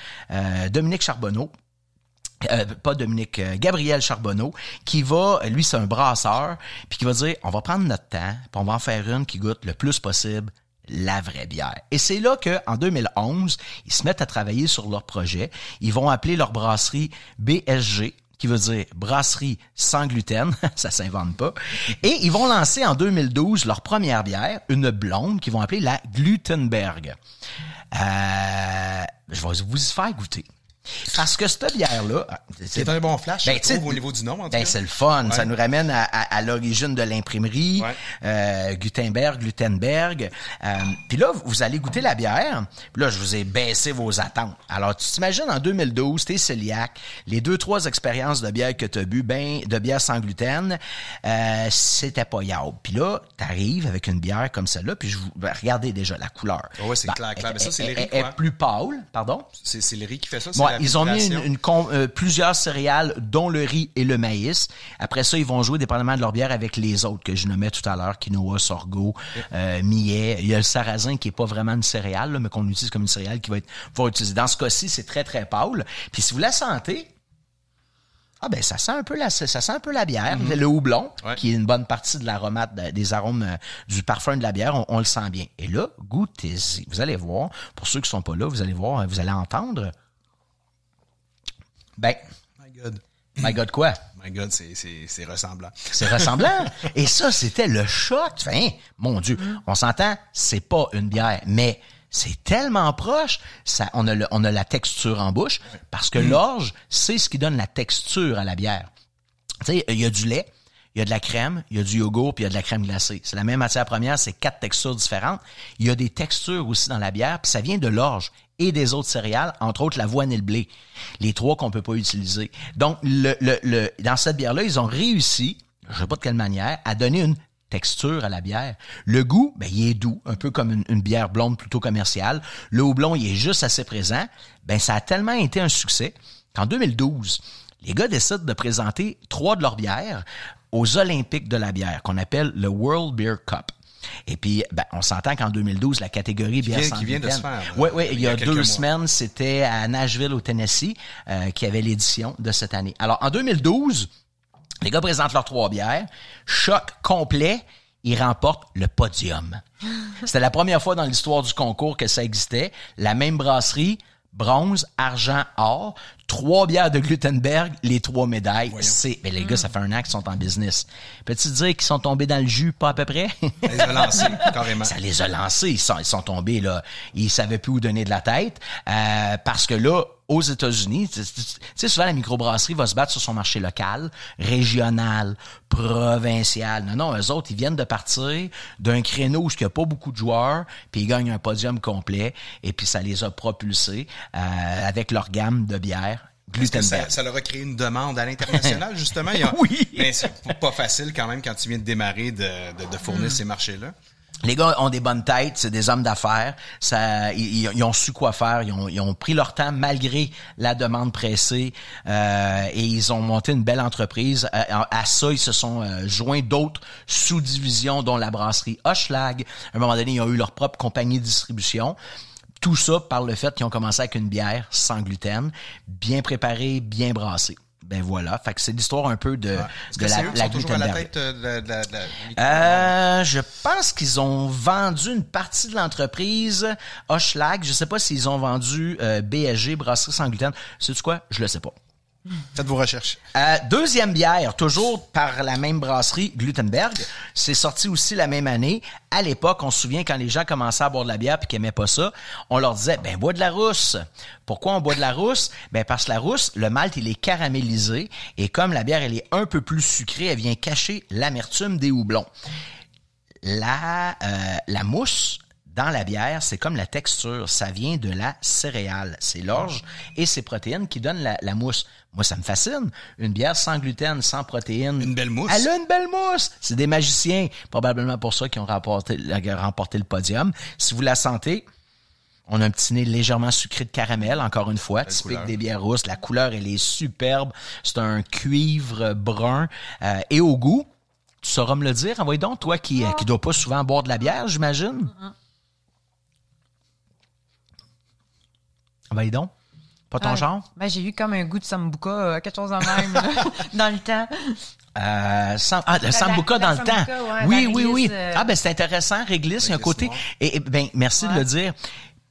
S2: Dominique Charbonneau. Gabriel Charbonneau, qui va, lui c'est un brasseur, puis qui va dire, on va prendre notre temps, puis on va en faire une qui goûte le plus possible la vraie bière. Et c'est là qu'en 2011, ils se mettent à travailler sur leur projet. Ils vont appeler leur brasserie BSG, qui veut dire brasserie sans gluten, ça s'invente pas. Et ils vont lancer en 2012 leur première bière, une blonde, qu'ils vont appeler la Glutenberg. Je vais vous y faire goûter. Parce que cette bière-là...
S1: C'est un bon flash, je trouve, au niveau du nom, en tout cas.
S2: C'est le fun.
S1: Ouais.
S2: Ça nous ramène à l'origine de l'imprimerie, Gutenberg. Puis là, vous allez goûter la bière. Puis là, je vous ai baissé vos attentes. Alors, tu t'imagines, en 2012, t'es cœliaque, les 2-3 expériences de bière que t'as bu, de bière sans c'était pas yable. Puis là, t'arrives avec une bière comme celle-là, puis regardez déjà la couleur.
S1: Oh ouais, c'est clair. Mais ça, c'est les riz,
S2: elle est plus pâle, pardon?
S1: C'est les riz qui fait ça?
S2: Ouais, ils ont mis plusieurs céréales, dont le riz et le maïs. Après ça, ils vont jouer dépendamment de leur bière avec les autres que je nommais tout à l'heure, quinoa, sorgho, millet. Il y a le sarrasin qui est pas vraiment une céréale, là, mais qu'on utilise comme une céréale qui va être utilisée. Dans ce cas-ci, c'est très, très pâle. Puis si vous la sentez, ça sent un peu la bière, le houblon, qui est une bonne partie de l'aromate, des arômes du parfum de la bière, on le sent bien. Et là, goûtez-y. Vous allez voir, pour ceux qui sont pas là, vous allez voir, vous allez entendre.
S1: My God.
S2: My God quoi?
S1: My God, c'est ressemblant.
S2: C'est ressemblant. Et ça, c'était le choc. Enfin, mon Dieu, on s'entend, c'est pas une bière, mais c'est tellement proche. On a la texture en bouche parce que l'orge, c'est ce qui donne la texture à la bière. Tu sais, il y a du lait, il y a de la crème, il y a du yogourt, puis il y a de la crème glacée. C'est la même matière première, c'est 4 textures différentes. Il y a des textures aussi dans la bière, puis ça vient de l'orge et des autres céréales, entre autres l'avoine et le blé. Les 3 qu'on peut pas utiliser. Donc, dans cette bière-là, ils ont réussi, je sais pas de quelle manière, à donner une texture à la bière. Le goût, il est doux, un peu comme une bière blonde plutôt commerciale. Le houblon, il est juste assez présent. Ça a tellement été un succès qu'en 2012, les gars décident de présenter 3 de leurs bières aux Olympiques de la bière, qu'on appelle le World Beer Cup. Et puis, on s'entend qu'en 2012, la catégorie bière sans gluten... Qui vient de se faire. Oui, il y a 2 semaines, c'était à Nashville, au Tennessee, qui avait l'édition de cette année. Alors, en 2012, les gars présentent leurs 3 bières. Choc complet, ils remportent le podium. C'était la première fois dans l'histoire du concours que ça existait. La même brasserie, bronze, argent, or, 3 bières de Glutenberg, les 3 médailles. Les gars, ça fait 1 an qu'ils sont en business. Peux-tu dire qu'ils sont tombés dans le jus, pas à peu près?
S1: Ça les a lancés, carrément.
S2: Ça les a lancés. Ils sont tombés, là. Ils savaient plus où donner de la tête. Parce que là, aux États-Unis, tu sais, souvent la microbrasserie va se battre sur son marché local, régional, provincial. Non, eux autres, ils viennent de partir d'un créneau où il n'y a pas beaucoup de joueurs, puis ils gagnent un podium complet, et puis ça les a propulsés avec leur gamme de bières.
S1: Ça leur a créé une demande à l'international, justement.
S2: Oui.
S1: Mais c'est pas facile quand même quand tu viens de démarrer de fournir ces marchés-là.
S2: Les gars ont des bonnes têtes, c'est des hommes d'affaires. Ils ont su quoi faire. Ils ont pris leur temps malgré la demande pressée et ils ont monté une belle entreprise. À ça, ils se sont joints d'autres sous-divisions, dont la brasserie Hochelag. À un moment donné, ils ont eu leur propre compagnie de distribution. Tout ça par le fait qu'ils ont commencé avec une bière sans gluten, bien préparée, bien brassée. Ben voilà. Fait que c'est l'histoire un peu de
S1: Est-ce que c'est eux qui sont toujours à la tête
S2: je pense qu'ils ont vendu une partie de l'entreprise Hochelag. Je sais pas s'ils ont vendu BSG, Brasserie sans gluten. Sais-tu quoi? Je le sais pas.
S1: Faites vos recherches.
S2: Deuxième bière, toujours par la même brasserie, Glutenberg. C'est sorti aussi la même année. À l'époque, on se souvient quand les gens commençaient à boire de la bière puis qu'ils aimaient pas ça, on leur disait, ben, bois de la rousse. Pourquoi on boit de la rousse? Ben, parce que la rousse, le malt, il est caramélisé et comme la bière, elle est un peu plus sucrée, elle vient cacher l'amertume des houblons. La mousse, dans la bière, c'est comme la texture. Ça vient de la céréale. C'est l'orge et ses protéines qui donnent la mousse. Moi, ça me fascine. Une bière sans gluten, sans protéines.
S1: Une belle mousse.
S2: Elle a une belle mousse. C'est des magiciens. Probablement pour ça qu'ils ont remporté le podium. Si vous la sentez, on a un petit nez légèrement sucré de caramel, encore une fois, typique
S1: couleur.
S2: des bières rousses. La couleur, elle est superbe. C'est un cuivre brun. Et au goût, tu sauras me le dire. Envoyez donc, toi qui dois pas souvent boire de la bière, j'imagine. Ben, dis donc. Pas ton genre?
S3: Ben, j'ai eu comme un goût de sambuca, quelque chose en même, dans le temps.
S2: Le sambuca dans le temps.
S3: Sambuca, ouais,
S2: Oui,
S3: la
S2: oui, oui.
S3: réglisse,
S2: Ah, ben, c'est intéressant. Réglisse, il y a un côté.
S1: noire.
S2: Et ben, merci de le dire.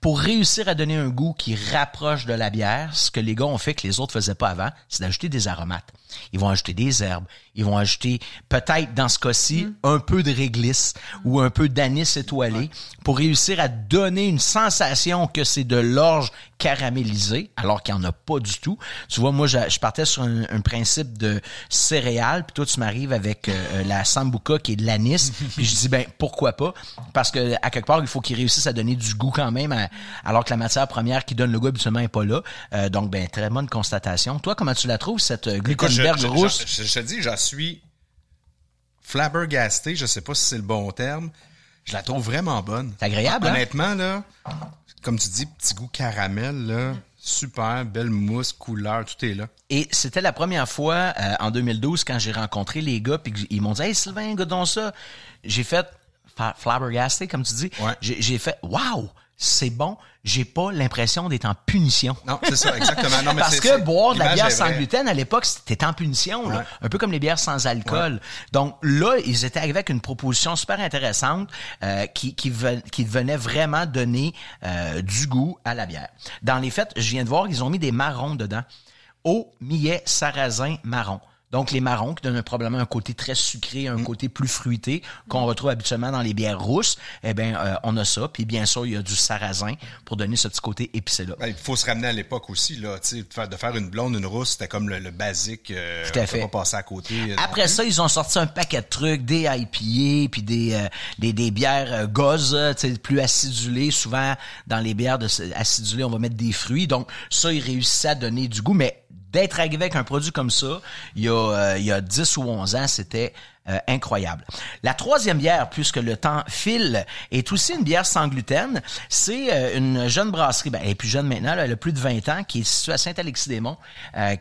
S2: Pour réussir à donner un goût qui rapproche de la bière, ce que les gars ont fait que les autres faisaient pas avant, c'est d'ajouter des aromates. Ils vont ajouter des herbes. Ils vont ajouter, peut-être dans ce cas-ci, un peu de réglisse ou un peu d'anis étoilé pour réussir à donner une sensation que c'est de l'orge caramélisée, alors qu'il n'y en a pas du tout. Tu vois, moi, je partais sur un principe de céréales, puis toi, tu m'arrives avec la sambuca qui est de l'anis, puis je dis, ben, pourquoi pas? Parce que à quelque part, il faut qu'ils réussissent à donner du goût quand même, alors que la matière première qui donne le goût habituellement n'est pas là. Donc, ben, très bonne constatation. Toi, comment tu la trouves, cette Glutenberg rousse?
S1: Je te dis, j'en suis flabbergasté, je sais pas si c'est le bon terme. Je la trouve vraiment bonne.
S2: C'est agréable, hein?
S1: Honnêtement, là, comme tu dis, petit goût caramel, là, super, belle mousse, couleur, tout est là.
S2: Et c'était la première fois, en 2012, quand j'ai rencontré les gars, puis ils m'ont dit « Hey, Sylvain, goûte donc ça! » J'ai fait flabbergasté, comme tu dis.
S1: Ouais.
S2: J'ai fait « Wow! C'est bon! » J'ai pas l'impression d'être en punition.
S1: Non, c'est ça, exactement. Non, mais
S2: Parce que boire de la bière sans gluten, à l'époque, c'était en punition, là.
S1: Ouais.
S2: Un peu comme les bières sans alcool. Donc là, ils étaient arrivés avec une proposition super intéressante qui venait vraiment donner du goût à la bière. Dans les faits, je viens de voir, ils ont mis des marrons dedans. Au millet sarrasin marron. Donc, les marrons qui donnent probablement un côté très sucré, un côté plus fruité qu'on retrouve habituellement dans les bières rousses. Eh bien, on a ça. Puis, bien sûr, il y a du sarrasin pour donner ce petit côté épicé-là.
S1: Il faut se ramener à l'époque aussi, là. Tu sais, de faire une blonde, une rousse, c'était comme le basique.
S2: Tout à fait.
S1: On peut pas passer à côté.
S2: Après ça, ils ont sorti un paquet de trucs, des IPA, puis des bières gauze, tu sais, plus acidulées. Souvent, dans les bières acidulées, on va mettre des fruits. Donc, ça, ils réussissaient à donner du goût, mais d'être arrivé avec un produit comme ça, il y a 10 ou 11 ans, c'était incroyable. La troisième bière, puisque le temps file, est aussi une bière sans gluten. C'est une jeune brasserie, ben, elle est plus jeune maintenant, là, elle a plus de 20 ans, qui est située à Saint-Alexis-des-Monts,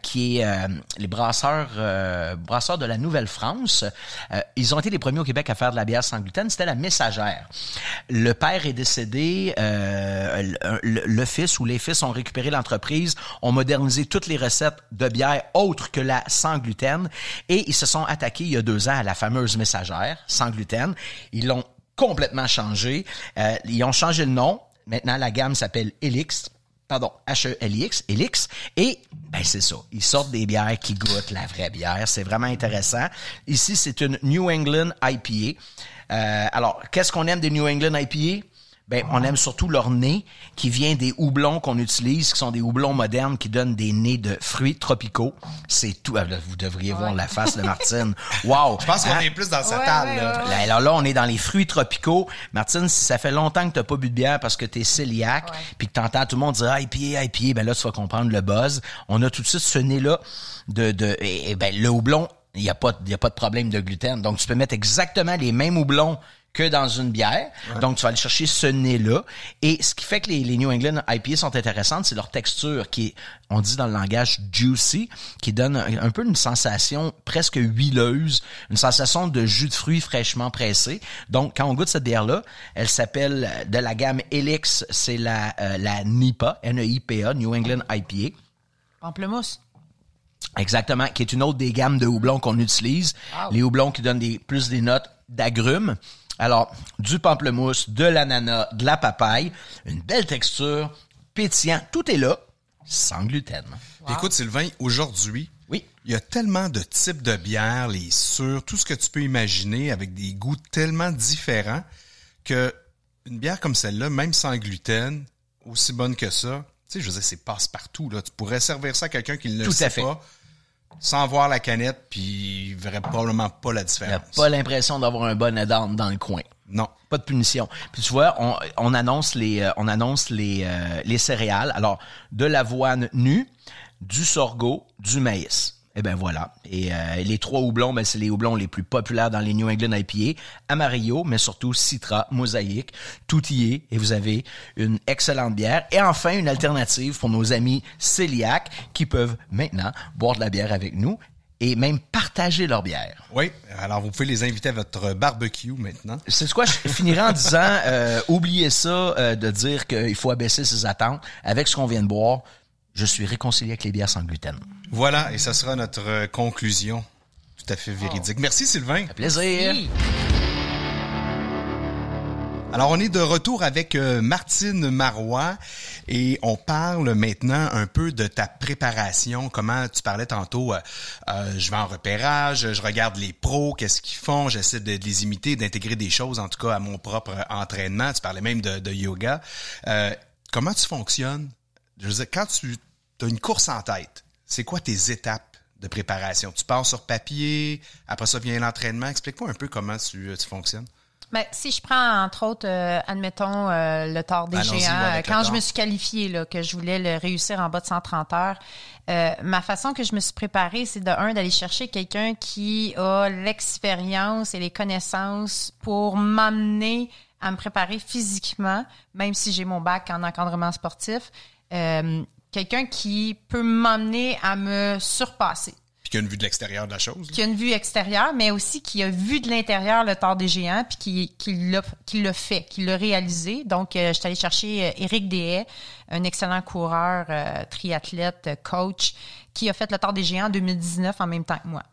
S2: qui est les brasseurs de la Nouvelle-France. Ils ont été les premiers au Québec à faire de la bière sans gluten. C'était la Messagère. Le père est décédé, le fils ou les fils ont récupéré l'entreprise, ont modernisé toutes les recettes de bière autres que la sans gluten, et ils se sont attaqués il y a 2 ans à la fameuse Messagère sans gluten. Ils l'ont complètement changé. Ils ont changé le nom. Maintenant, la gamme s'appelle Helix. Pardon, H-E-L-I-X, Helix. Et, ben, c'est ça. Ils sortent des bières qui goûtent la vraie bière. C'est vraiment intéressant. Ici, c'est une New England IPA. Alors, qu'est-ce qu'on aime des New England IPA? Ben, on aime surtout leur nez qui vient des houblons qu'on utilise, qui sont des houblons modernes qui donnent des nez de fruits tropicaux. C'est tout. Vous devriez voir la face de Martine. Wow!
S1: Je pense qu'on est plus dans sa table, là.
S2: Alors là, on est dans les fruits tropicaux. Martine, si ça fait longtemps que t'as pas bu de bière parce que t'es cœliaque, puis que t'entends tout le monde dire IPA, ben là, tu vas comprendre le buzz. On a tout de suite ce nez-là et ben, le houblon, il y a pas de problème de gluten. Donc, tu peux mettre exactement les mêmes houblons que dans une bière. Ouais. Donc, tu vas aller chercher ce nez-là. Et ce qui fait que les New England IPA sont intéressantes, c'est leur texture qui est, on dit dans le langage juicy, qui donne un peu une sensation presque huileuse, une sensation de jus de fruits fraîchement pressé. Donc, quand on goûte cette bière-là, elle s'appelle, de la gamme Helix, c'est la NIPA, N-E-I-P-A, New England IPA.
S3: Pamplemousse.
S2: Exactement, qui est une autre des gammes de houblons qu'on utilise. Wow. Les houblons qui donnent plus des notes d'agrumes. Alors, du pamplemousse, de l'ananas, de la papaye, une belle texture, pétillant, tout est là, sans gluten.
S1: Wow. Écoute, Sylvain, aujourd'hui,
S2: oui,
S1: il y a tellement de types de bières, les sûres, tout ce que tu peux imaginer avec des goûts tellement différents que une bière comme celle-là, même sans gluten, aussi bonne que ça, tu sais, je veux dire, c'est passe-partout, là. Tu pourrais servir ça à quelqu'un qui ne le sait pas, sans voir la canette, puis il verrait probablement pas la différence.
S2: Il n'a pas l'impression d'avoir un bon add-on dans le coin.
S1: Non.
S2: Pas de punition. Puis tu vois, on annonce les céréales. Alors, de l'avoine nue, du sorgho, du maïs. Eh ben voilà. Et les 3 houblons, ben c'est les houblons les plus populaires dans les New England IPA. Amarillo, mais surtout Citra, Mosaïque, tout y est. Et vous avez une excellente bière. Et enfin, une alternative pour nos amis cœliaques qui peuvent maintenant boire de la bière avec nous et même partager leur bière.
S1: Oui, alors vous pouvez les inviter à votre barbecue maintenant.
S2: C'est quoi, je finirai en disant, oubliez ça de dire qu'il faut abaisser ses attentes. Avec ce qu'on vient de boire, je suis réconcilié avec les bières sans gluten.
S1: Voilà, et ça sera notre conclusion. Tout à fait véridique. Oh. Merci Sylvain.
S2: Un plaisir. Oui.
S1: Alors, on est de retour avec Martine Marois et on parle maintenant un peu de ta préparation. Comment tu parlais tantôt, je vais en repérage, je regarde les pros, qu'est-ce qu'ils font, j'essaie de les imiter, d'intégrer des choses, en tout cas, à mon propre entraînement. Tu parlais même de yoga. Comment tu fonctionnes? Je veux dire, quand tu as une course en tête, c'est quoi tes étapes de préparation? Tu pars sur papier, après ça vient l'entraînement. Explique-moi un peu comment tu fonctionnes.
S3: Ben, si je prends, entre autres, admettons, le tort des géants, quand je me suis qualifiée, là, que je voulais le réussir en bas de 130 heures, ma façon que je me suis préparée, c'est d'aller chercher quelqu'un qui a l'expérience et les connaissances pour m'amener à me préparer physiquement, même si j'ai mon bac en encadrement sportif, quelqu'un qui peut m'amener à me surpasser.
S1: Qui a une vue de l'extérieur de la chose.
S3: Qui a une vue extérieure, mais aussi qui a vu de l'intérieur le tort des géants, puis qui l'a fait, qui l'a réalisé. Donc, je suis allée chercher Éric Deshaies, un excellent coureur, triathlète, coach, qui a fait le tort des géants en 2019 en même temps que moi.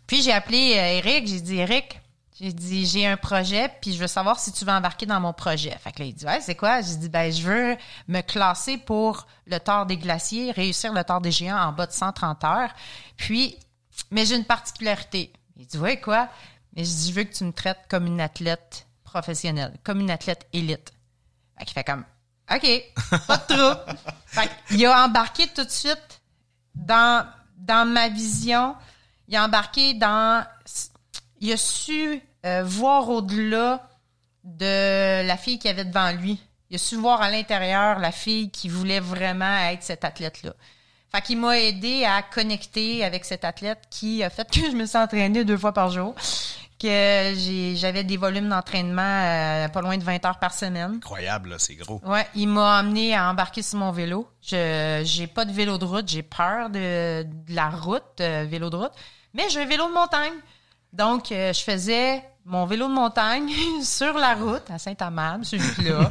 S3: Puis, j'ai appelé Éric, j'ai dit, Éric, j'ai un projet, puis je veux savoir si tu veux embarquer dans mon projet. Fait que là, il dit, ouais, c'est quoi? J'ai dit, ben, je veux me classer pour le tort des glaciers, réussir le tort des géants en bas de 130 heures. Puis, mais j'ai une particularité. Il dit, ouais, quoi? Mais je dis, je veux que tu me traites comme une athlète professionnelle, comme une athlète élite. Fait qu'il fait comme, OK, pas de trouble. Fait qu'il a embarqué tout de suite dans ma vision. Il a embarqué il a su voir au-delà de la fille qu'il y avait devant lui. Il a su voir à l'intérieur la fille qui voulait vraiment être cette athlète-là. Fait qu'il m'a aidé à connecter avec cet athlète qui a fait que je me suis entraînée 2 fois par jour, que j'avais des volumes d'entraînement pas loin de 20 heures par semaine.
S1: Incroyable, là, c'est gros.
S3: Ouais, il m'a amené à embarquer sur mon vélo. J'ai pas de vélo de route, j'ai peur de la route, vélo de route, mais j'ai un vélo de montagne. Donc, je faisais mon vélo de montagne sur la route à Saint-Amand, celui-là.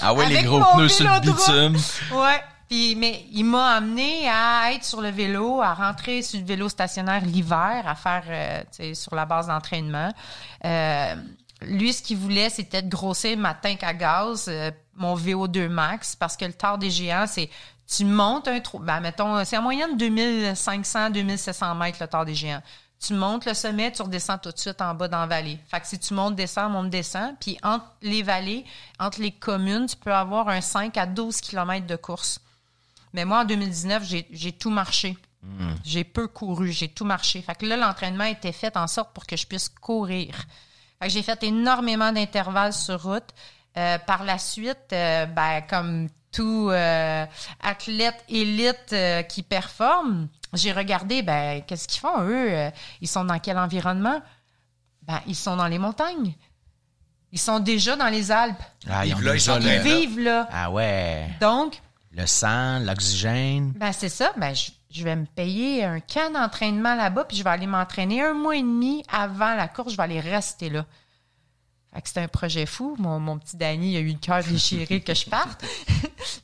S2: Ah ouais, les gros pneus sur le bitume.
S3: Ouais. Puis, mais il m'a amené à être sur le vélo, à rentrer sur le vélo stationnaire l'hiver, à faire sur la base d'entraînement. Lui, ce qu'il voulait, c'était de grossir ma tank à gaz, mon VO2 max, parce que le tort des géants, c'est tu montes un trou. Ben, mettons, c'est en moyenne 2500, 2700 mètres le tort des géants. Tu montes le sommet, tu redescends tout de suite en bas dans la vallée. Fait que si tu montes, descends, monte, descends. Puis entre les vallées, entre les communes, tu peux avoir un 5 à 12 km de course. Mais moi, en 2019, j'ai tout marché. J'ai peu couru, j'ai tout marché. Fait que là, l'entraînement était fait en sorte pour que je puisse courir. Fait que j'ai fait énormément d'intervalles sur route. Par la suite, comme tout athlète élite qui performe, j'ai regardé, qu'est-ce qu'ils font, eux? Ils sont dans quel environnement? Ils sont dans les montagnes. Ils sont déjà dans les Alpes.
S2: Ah, ils
S3: vivent là.
S2: Ah ouais.
S3: Donc,
S2: le sang, l'oxygène.
S3: C'est ça. Je vais me payer un camp d'entraînement là-bas, puis je vais aller m'entraîner 1 mois et demi avant la course. Je vais aller rester là. Fait que c'était un projet fou. Mon petit Danny, il a eu le cœur déchiré que je parte.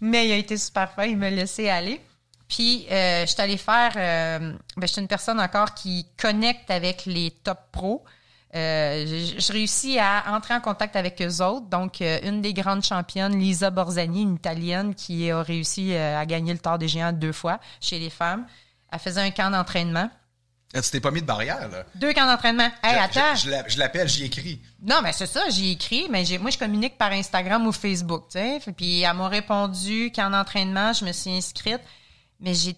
S3: Mais il a été super fin. Il m'a laissé aller. Puis, je suis allée faire... je suis une personne encore qui connecte avec les top pros. Je réussis à entrer en contact avec eux autres. Donc, une des grandes championnes, Lisa Borzani, une Italienne qui a réussi à gagner le Tour des Géants 2 fois chez les femmes. Elle faisait un camp d'entraînement.
S1: Ah, tu t'es pas mis de barrière, là?
S3: 2 camps d'entraînement. Hey, attends!
S1: Je l'appelle, j'y écris.
S3: Non, mais c'est ça, j'y écris, mais moi, je communique par Instagram ou Facebook, tu sais. Puis, elle m'a répondu camp d'entraînement, je me suis inscrite. Mais je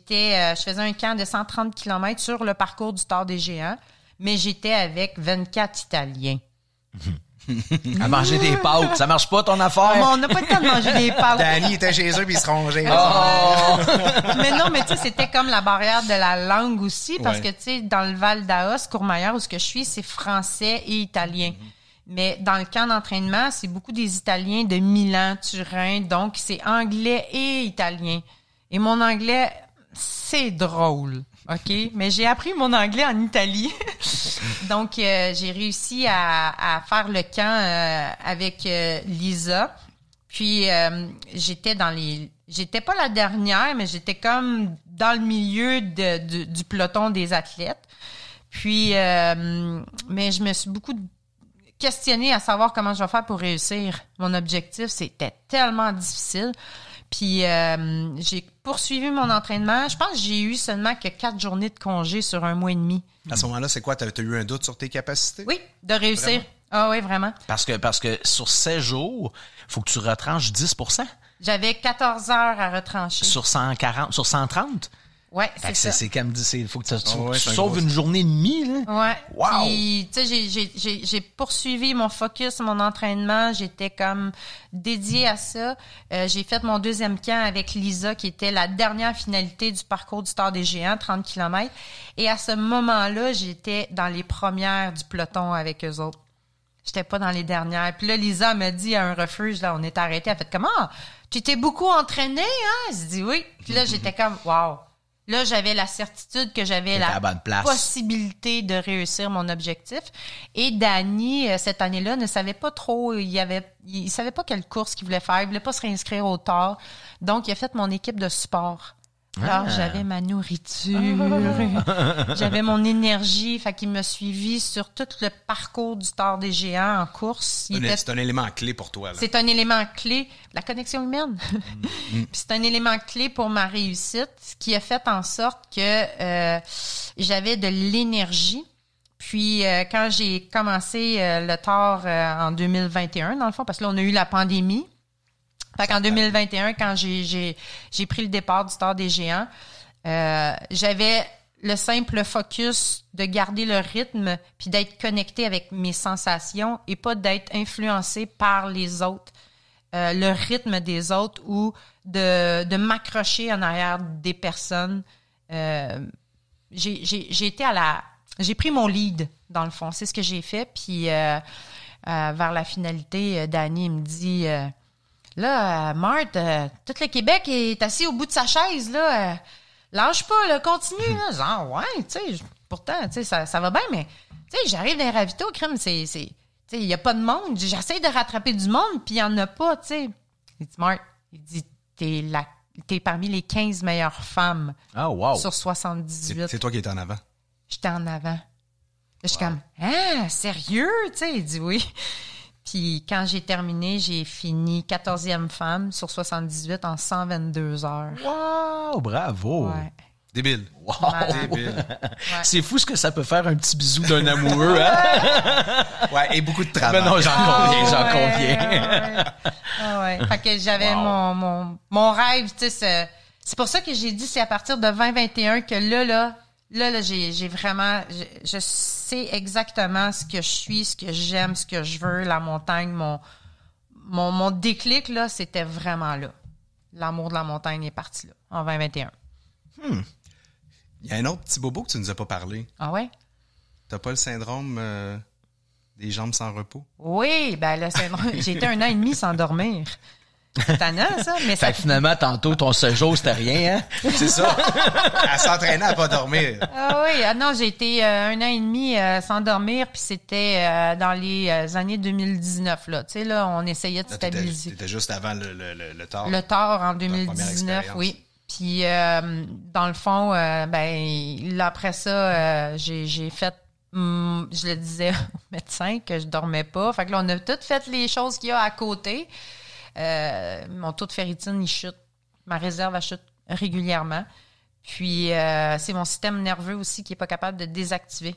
S3: faisais un camp de 130 km sur le parcours du Tour des Géants. Mais j'étais avec 24 Italiens.
S2: À manger des pâtes. Ça marche pas, ton affaire?
S3: On n'a pas le temps de manger des pâtes.
S1: Danny était chez eux puis il se rongeait.
S3: Mais non, mais tu sais, c'était comme la barrière de la langue aussi, parce que, tu sais, dans le Val d'Aoste, Courmayeur, où ce que je suis, c'est français et italien. Mais dans le camp d'entraînement, c'est beaucoup des Italiens de Milan, Turin, donc c'est anglais et italien. Et mon anglais, c'est drôle. OK? Mais j'ai appris mon anglais en Italie. Donc, j'ai réussi à faire le camp avec Lisa. Puis, j'étais pas la dernière, mais j'étais comme dans le milieu du peloton des athlètes. Puis, mais je me suis beaucoup questionnée à savoir comment je vais faire pour réussir. Mon objectif, c'était tellement difficile. Puis, j'ai poursuivi mon entraînement. Je pense que j'ai eu seulement que 4 journées de congé sur 1 mois et demi.
S1: À ce moment-là, c'est quoi? T'as eu un doute sur tes capacités?
S3: Oui, de réussir.
S1: Vraiment?
S3: Ah oui, vraiment.
S2: Parce que sur 16 jours, faut que tu retranches 10 %.
S3: J'avais 14 heures à retrancher.
S2: Sur 140, sur 130?
S3: Ouais, c'est ça.
S2: C'est comme dit, faut que tu
S1: c'est un
S2: sauves
S1: gros...
S2: une journée et demie, là.
S3: Ouais.
S2: Wow!
S3: Puis, tu sais, j'ai poursuivi mon focus, mon entraînement. J'étais comme dédiée à ça. J'ai fait mon 2e camp avec Lisa, qui était la dernière finalité du parcours du Tour des Géants, 30 km. Et à ce moment-là, j'étais dans les premières du peloton avec eux autres. J'étais pas dans les dernières. Puis là, Lisa m'a dit à un refuge, là, on est arrêté. Elle a fait, comment? Tu t'es beaucoup entraîné, hein? Je dis oui. Puis là, j'étais comme, wow. Là, j'avais la certitude que j'avais la possibilité de réussir mon objectif. Et Danny, cette année-là, ne savait pas trop, il savait pas quelle course qu'il voulait faire. Il voulait pas se réinscrire au Tour. Donc, il a fait mon équipe de support. Alors, j'avais ma nourriture, j'avais mon énergie, fait qu'il m'a suivi sur tout le parcours du Tour des Géants en course.
S1: C'est un élément clé pour toi, là.
S3: C'est un élément clé, la connexion humaine. Puis c'est un élément clé pour ma réussite, ce qui a fait en sorte que j'avais de l'énergie. Puis quand j'ai commencé le Tour en 2021, dans le fond, parce que là, on a eu la pandémie. Fait qu'en 2021, quand j'ai pris le départ du Tour des Géants, j'avais le simple focus de garder le rythme puis d'être connecté avec mes sensations et pas d'être influencé par les autres, le rythme des autres ou de m'accrocher en arrière des personnes. J'ai pris mon lead, dans le fond. C'est ce que j'ai fait. Puis vers la finalité, Danny me dit... Là, Marthe, tout le Québec est assis au bout de sa chaise, là. Lâche pas, là, continue, là. Genre, ouais, tu sais, pourtant, tu sais, ça va bien, mais, tu sais, j'arrive dans les ravitaux, crème, tu sais, il y a pas de monde. J'essaie de rattraper du monde, puis il y en a pas, tu sais. Il dit, Marthe, il dit, t'es parmi les 15 meilleures femmes.
S2: Oh, wow.
S3: Sur 78.
S1: C'est toi qui étais en avant.
S3: J'étais en avant. Là, je suis comme, ah, sérieux, tu sais. Il dit oui. Puis quand j'ai terminé, j'ai fini 14e femme sur 78 en 122 heures.
S2: Wow, bravo!
S3: Ouais.
S1: Débile.
S2: Wow!
S1: Débile.
S3: Ouais.
S2: C'est fou ce que ça peut faire un petit bisou d'un amoureux, hein?
S1: Ouais, et beaucoup de travail.
S2: Ben non, j'en conviens.
S3: Ouais. Fait que j'avais mon rêve, tu sais, c'est pour ça que j'ai dit c'est à partir de 2021 que là, j'ai vraiment, je sais exactement ce que je suis, ce que j'aime, ce que je veux, la montagne, mon déclic, là, c'était vraiment là. L'amour de la montagne est parti là, en 2021.
S1: Il y a un autre petit bobo que tu nous as pas parlé.
S3: Ah ouais?
S1: T'as pas le syndrome des jambes sans repos?
S3: Oui, ben le syndrome, j'ai été 1 an et demi sans dormir. C'est tannant, ça. Mais
S2: fait que finalement, tantôt, ton séjour, c'était rien, hein?
S1: C'est ça. Elle s'entraînait à pas dormir.
S3: Ah oui, non, j'ai été 1 an et demi sans dormir, puis c'était dans les années 2019, là. Tu sais, là, on essayait de stabiliser.
S1: T'étais juste avant le Tour.
S3: Le Tour en 2019, oui. Puis, dans le fond, là, après ça, j'ai fait, je le disais au médecin que je dormais pas. Fait que là, on a toutes fait les choses qu'il y a à côté. Mon taux de ferritine, il chute. Ma réserve, elle chute régulièrement. Puis, c'est mon système nerveux aussi qui est pas capable de désactiver.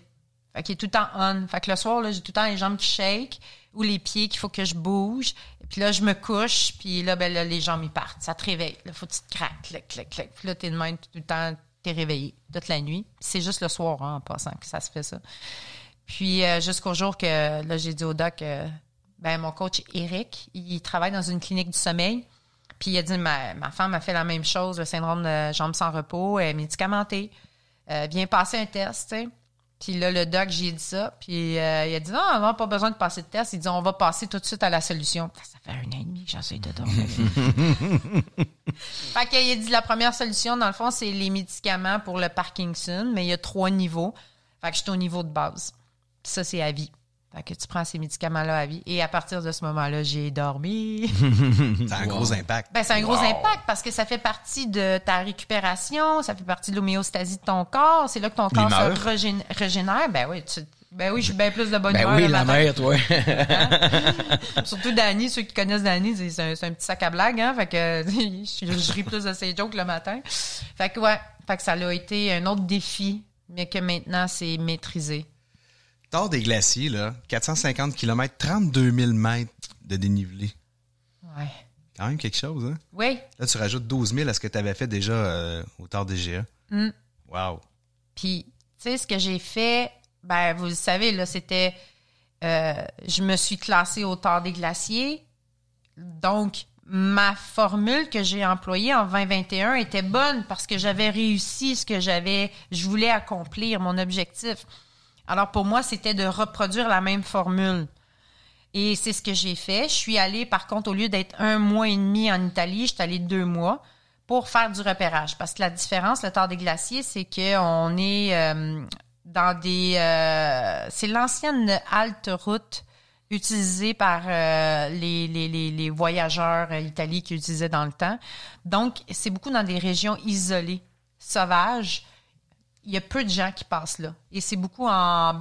S3: Fait qu'il est tout le temps on. Fait que le soir, là, j'ai tout le temps les jambes qui shake ou les pieds qu'il faut que je bouge. Puis là, je me couche, puis là, là, les jambes, ils partent. Ça te réveille. Là, faut que tu te craques, clac, clac, clac. Puis là, t'es de même tout le temps, t'es réveillé toute la nuit. Puis c'est juste le soir, en passant, que ça se fait ça. Puis jusqu'au jour que, là, j'ai dit au doc, mon coach Eric, il travaille dans une clinique du sommeil. Puis il a dit, ma femme a fait la même chose, le syndrome de jambes sans repos, elle est médicamentée. Viens passer un test, tu sais. Puis là, le doc, j'ai dit ça. Puis il a dit, non, on n'a pas besoin de passer de test. Il dit, on va passer tout de suite à la solution. Ça fait 1 an et demi que j'essaie de dormir. Fait qu'il a dit, la première solution, dans le fond, c'est les médicaments pour le Parkinson. Mais il y a 3 niveaux. Fait que je suis au niveau de base. Puis ça, c'est à vie. Fait que tu prends ces médicaments-là à vie. Et à partir de ce moment-là, j'ai dormi.
S1: C'est un gros impact.
S3: C'est un gros impact parce que ça fait partie de ta récupération, ça fait partie de l'homéostasie de ton corps. C'est là que ton corps se régénère. Ben oui, je suis bien plus de bonne humeur.
S2: Ben oui, la mère, toi.
S3: Surtout Danny, ceux qui connaissent Danny, c'est un petit sac à blague, hein. Fait que je ris plus de ses jokes le matin. Fait que ça a été un autre défi, mais que maintenant, c'est maîtrisé.
S1: Tort des glaciers, là, 450 km, 32 000 mètres de dénivelé.
S3: Ouais.
S1: Quand même quelque chose, hein?
S3: Oui.
S1: Là, tu rajoutes 12 000 à ce que tu avais fait déjà au Tort des GA. Wow.
S3: Puis, tu sais, ce que j'ai fait, vous le savez, là, c'était... je me suis classée au Tort des glaciers. Donc, ma formule que j'ai employée en 2021 était bonne parce que j'avais réussi ce que je voulais accomplir, mon objectif. Alors, pour moi, c'était de reproduire la même formule. Et c'est ce que j'ai fait. Je suis allée, par contre, au lieu d'être 1 mois et demi en Italie, je suis allée 2 mois pour faire du repérage. Parce que la différence, le Tort des glaciers, c'est qu'on est dans des... c'est l'ancienne halte route utilisée par les voyageurs italiens qui utilisaient dans le temps. Donc, c'est beaucoup dans des régions isolées, sauvages. Il y a peu de gens qui passent là. Et c'est beaucoup en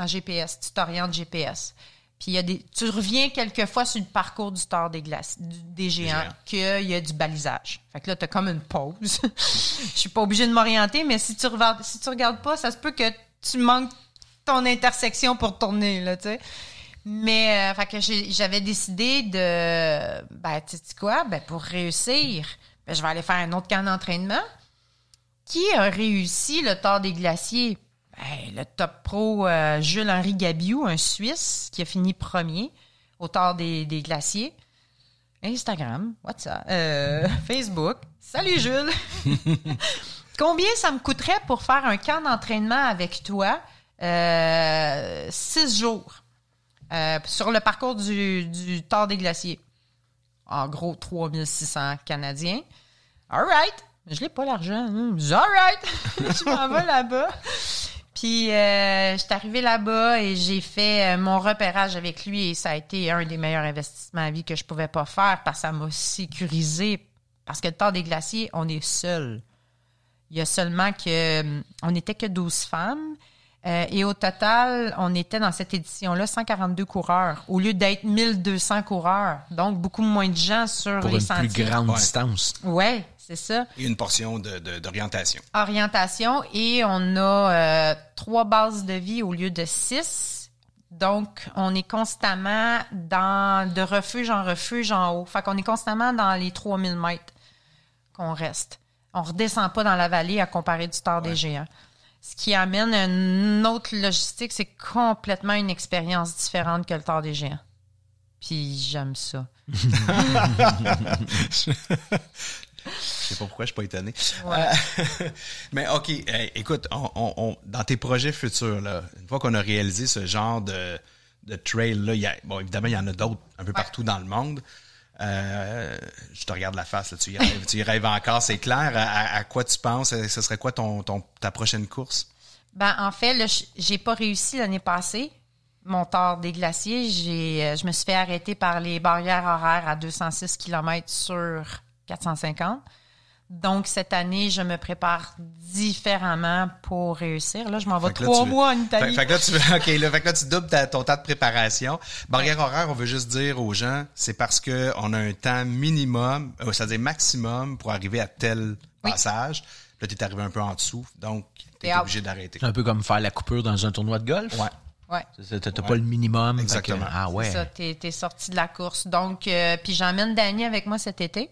S3: GPS. Tu t'orientes GPS. Puis tu reviens quelquefois sur le parcours du Tort des Géants, qu'il y a du balisage. Fait que là, t'as comme une pause. Je suis pas obligée de m'orienter, mais si tu regardes pas, ça se peut que tu manques ton intersection pour tourner, là, tu sais. Mais, fait que j'avais décidé de, tu sais quoi, pour réussir, je vais aller faire un autre camp d'entraînement. Qui a réussi le Tort des glaciers? Le top pro Jules-Henri Gabiou, un Suisse, qui a fini premier au Tort des glaciers. Instagram, WhatsApp, Facebook. Salut Jules! Combien ça me coûterait pour faire un camp d'entraînement avec toi? 6 jours. Sur le parcours du Tort des glaciers. En gros, 3600 Canadiens. All right! Je n'ai pas l'argent. All right! Je m'en vais là-bas. Puis, je suis arrivée là-bas et j'ai fait mon repérage avec lui et ça a été un des meilleurs investissements à vie que je pouvais pas faire parce que ça m'a sécurisé. Parce que le Tort des glaciers, on est seul. Il y a seulement on n'était que 12 femmes. Et au total, on était dans cette édition-là 142 coureurs au lieu d'être 1200 coureurs. Donc, beaucoup moins de gens sur les sentiers.
S2: Pour une plus grande distance.
S3: Oui, c'est ça.
S1: Et une portion d'orientation.
S3: Orientation. Et on a 3 bases de vie au lieu de 6. Donc, on est constamment de refuge en haut. Fait qu'on est constamment dans les 3000 mètres qu'on reste. On redescend pas dans la vallée à comparer du Tort des Géants. Ce qui amène une autre logistique, c'est complètement une expérience différente que le Tort des Géants. Puis j'aime ça.
S1: Je sais pas pourquoi je suis pas étonné.
S3: Ouais.
S1: Mais OK, écoute, dans tes projets futurs, là, une fois qu'on a réalisé ce genre de trail-là, évidemment, il y en a d'autres un peu partout dans le monde. Je te regarde la face, là, tu y rêves encore, c'est clair. À quoi tu penses? Ce serait quoi ta prochaine course?
S3: En fait, là, j'ai pas réussi l'année passée. Mon Tort des glaciers, je me suis fait arrêter par les barrières horaires à 206 km sur 450. Donc, cette année, je me prépare différemment pour réussir. Là, je m'en vais 3 mois en Italie.
S1: Fait que là, tu doubles ton temps de préparation. Barrière horaire, on veut juste dire aux gens, c'est parce que on a un temps minimum, c'est-à-dire maximum pour arriver à tel passage. Là, t'es arrivé un peu en dessous, donc t'es obligé d'arrêter.
S2: C'est un peu comme faire la coupure dans un tournoi de golf.
S3: Ouais.
S2: T'as pas le minimum.
S1: Exactement.
S3: C'est ça, t'es sorti de la course. Donc, puis j'emmène Danny avec moi cet été.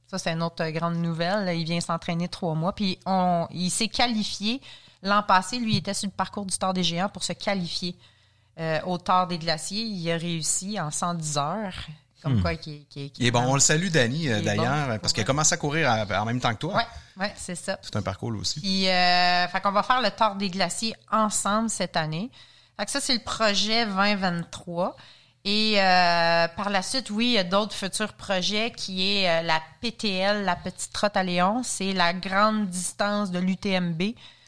S3: Ça, c'est une autre grande nouvelle. Il vient s'entraîner 3 mois. Puis il s'est qualifié. L'an passé, lui, il était sur le parcours du Tour des Géants pour se qualifier au Tour des Glaciers. Il a réussi en 110 heures. Comme quoi,
S1: Et bon, on le salue, Danny, d'ailleurs, parce qu'il a commencé à courir en même temps que toi.
S3: Oui, c'est ça.
S1: C'est un parcours là aussi.
S3: Puis, fait qu'on va faire le Tour des Glaciers ensemble cette année. Fait que ça, c'est le projet 2023. Et par la suite, oui, il y a d'autres futurs projets qui est la PTL, la Petite Trotte à Léon. C'est la grande distance de l'UTMB.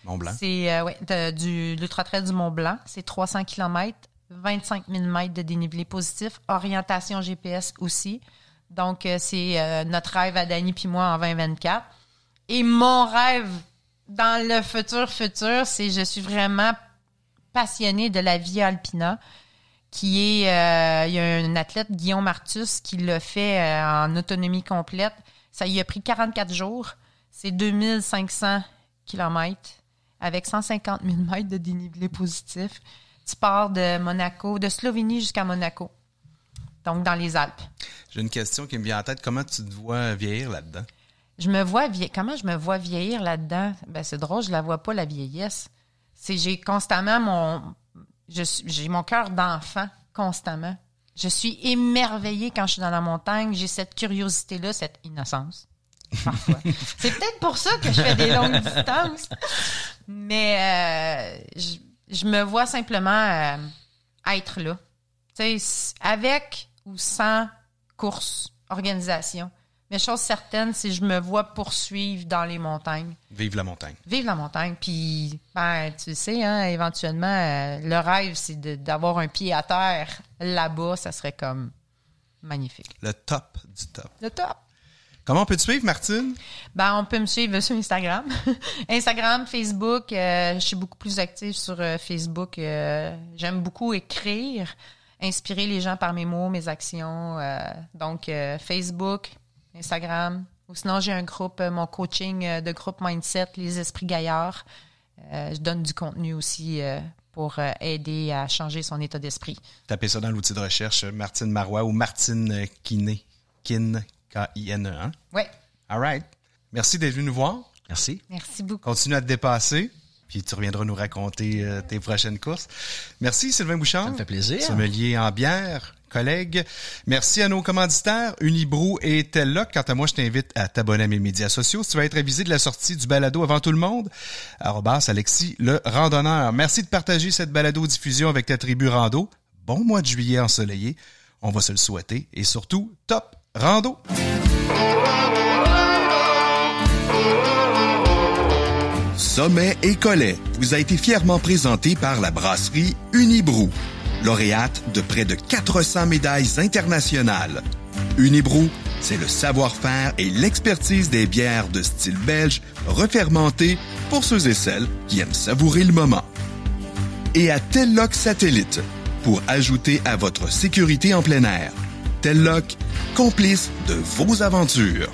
S1: Mont-Blanc.
S3: C'est de l'Ultra-Trail du Mont-Blanc. C'est 300 km, 25 000 mètres de dénivelé positif, orientation GPS aussi. Donc, c'est notre rêve à Dany puis moi en 2024. Et mon rêve dans le futur, c'est je suis vraiment passionnée de la Via Alpina. Qui est, il y a un athlète, Guillaume Martus, qui l'a fait en autonomie complète. Ça lui a pris 44 jours. C'est 2500 km avec 150 000 mètres de dénivelé positif. Tu pars de Monaco, de Slovénie jusqu'à Monaco. Donc, dans les Alpes.
S1: J'ai une question qui me vient en tête. Comment tu te vois vieillir là-dedans?
S3: Comment je me vois vieillir là-dedans? Ben, c'est drôle, je la vois pas, la vieillesse. J'ai constamment j'ai mon cœur d'enfant constamment. Je suis émerveillée quand je suis dans la montagne. J'ai cette curiosité-là, cette innocence, parfois. C'est peut-être pour ça que je fais des longues distances. Mais je me vois simplement être là. Tu sais, avec ou sans course, organisation. Mais chose certaine, c'est que je me vois poursuivre dans les montagnes.
S1: Vive la montagne.
S3: Vive la montagne. Puis, tu sais, hein, éventuellement, le rêve, c'est d'avoir un pied à terre là-bas. Ça serait comme magnifique.
S1: Le top du top.
S3: Le top.
S1: Comment on peut te suivre, Martine?
S3: On peut me suivre sur Instagram. Instagram, Facebook. Je suis beaucoup plus active sur Facebook. J'aime beaucoup écrire, inspirer les gens par mes mots, mes actions. Donc, Facebook, Instagram. Ou sinon, j'ai un groupe, mon coaching de groupe Mindset, les esprits gaillards. Je donne du contenu aussi pour aider à changer son état d'esprit.
S1: Tapez ça dans l'outil de recherche, Martine Marois ou Martine Kiné. K-I-N-E, hein?
S3: Oui.
S1: All right. Merci d'être venu nous voir.
S2: Merci.
S3: Merci beaucoup.
S1: Continue à te dépasser. Puis tu reviendras nous raconter tes prochaines courses. Merci, Sylvain Bouchard.
S2: Ça me fait plaisir.
S1: Sommelier en bière, collègue. Merci à nos commanditaires, Unibrou et Telloc. Quant à moi, je t'invite à t'abonner à mes médias sociaux. Si tu vas être avisé de la sortie du balado avant tout le monde, @Alexis le randonneur. Merci de partager cette balado-diffusion avec ta tribu rando. Bon mois de juillet ensoleillé. On va se le souhaiter. Et surtout, top rando!
S4: Sommet et Collet vous a été fièrement présenté par la brasserie Unibrou, lauréate de près de 400 médailles internationales. Unibrou, c'est le savoir-faire et l'expertise des bières de style belge refermentées pour ceux et celles qui aiment savourer le moment. Et à Telloc Satellite, pour ajouter à votre sécurité en plein air. Telloc, complice de vos aventures.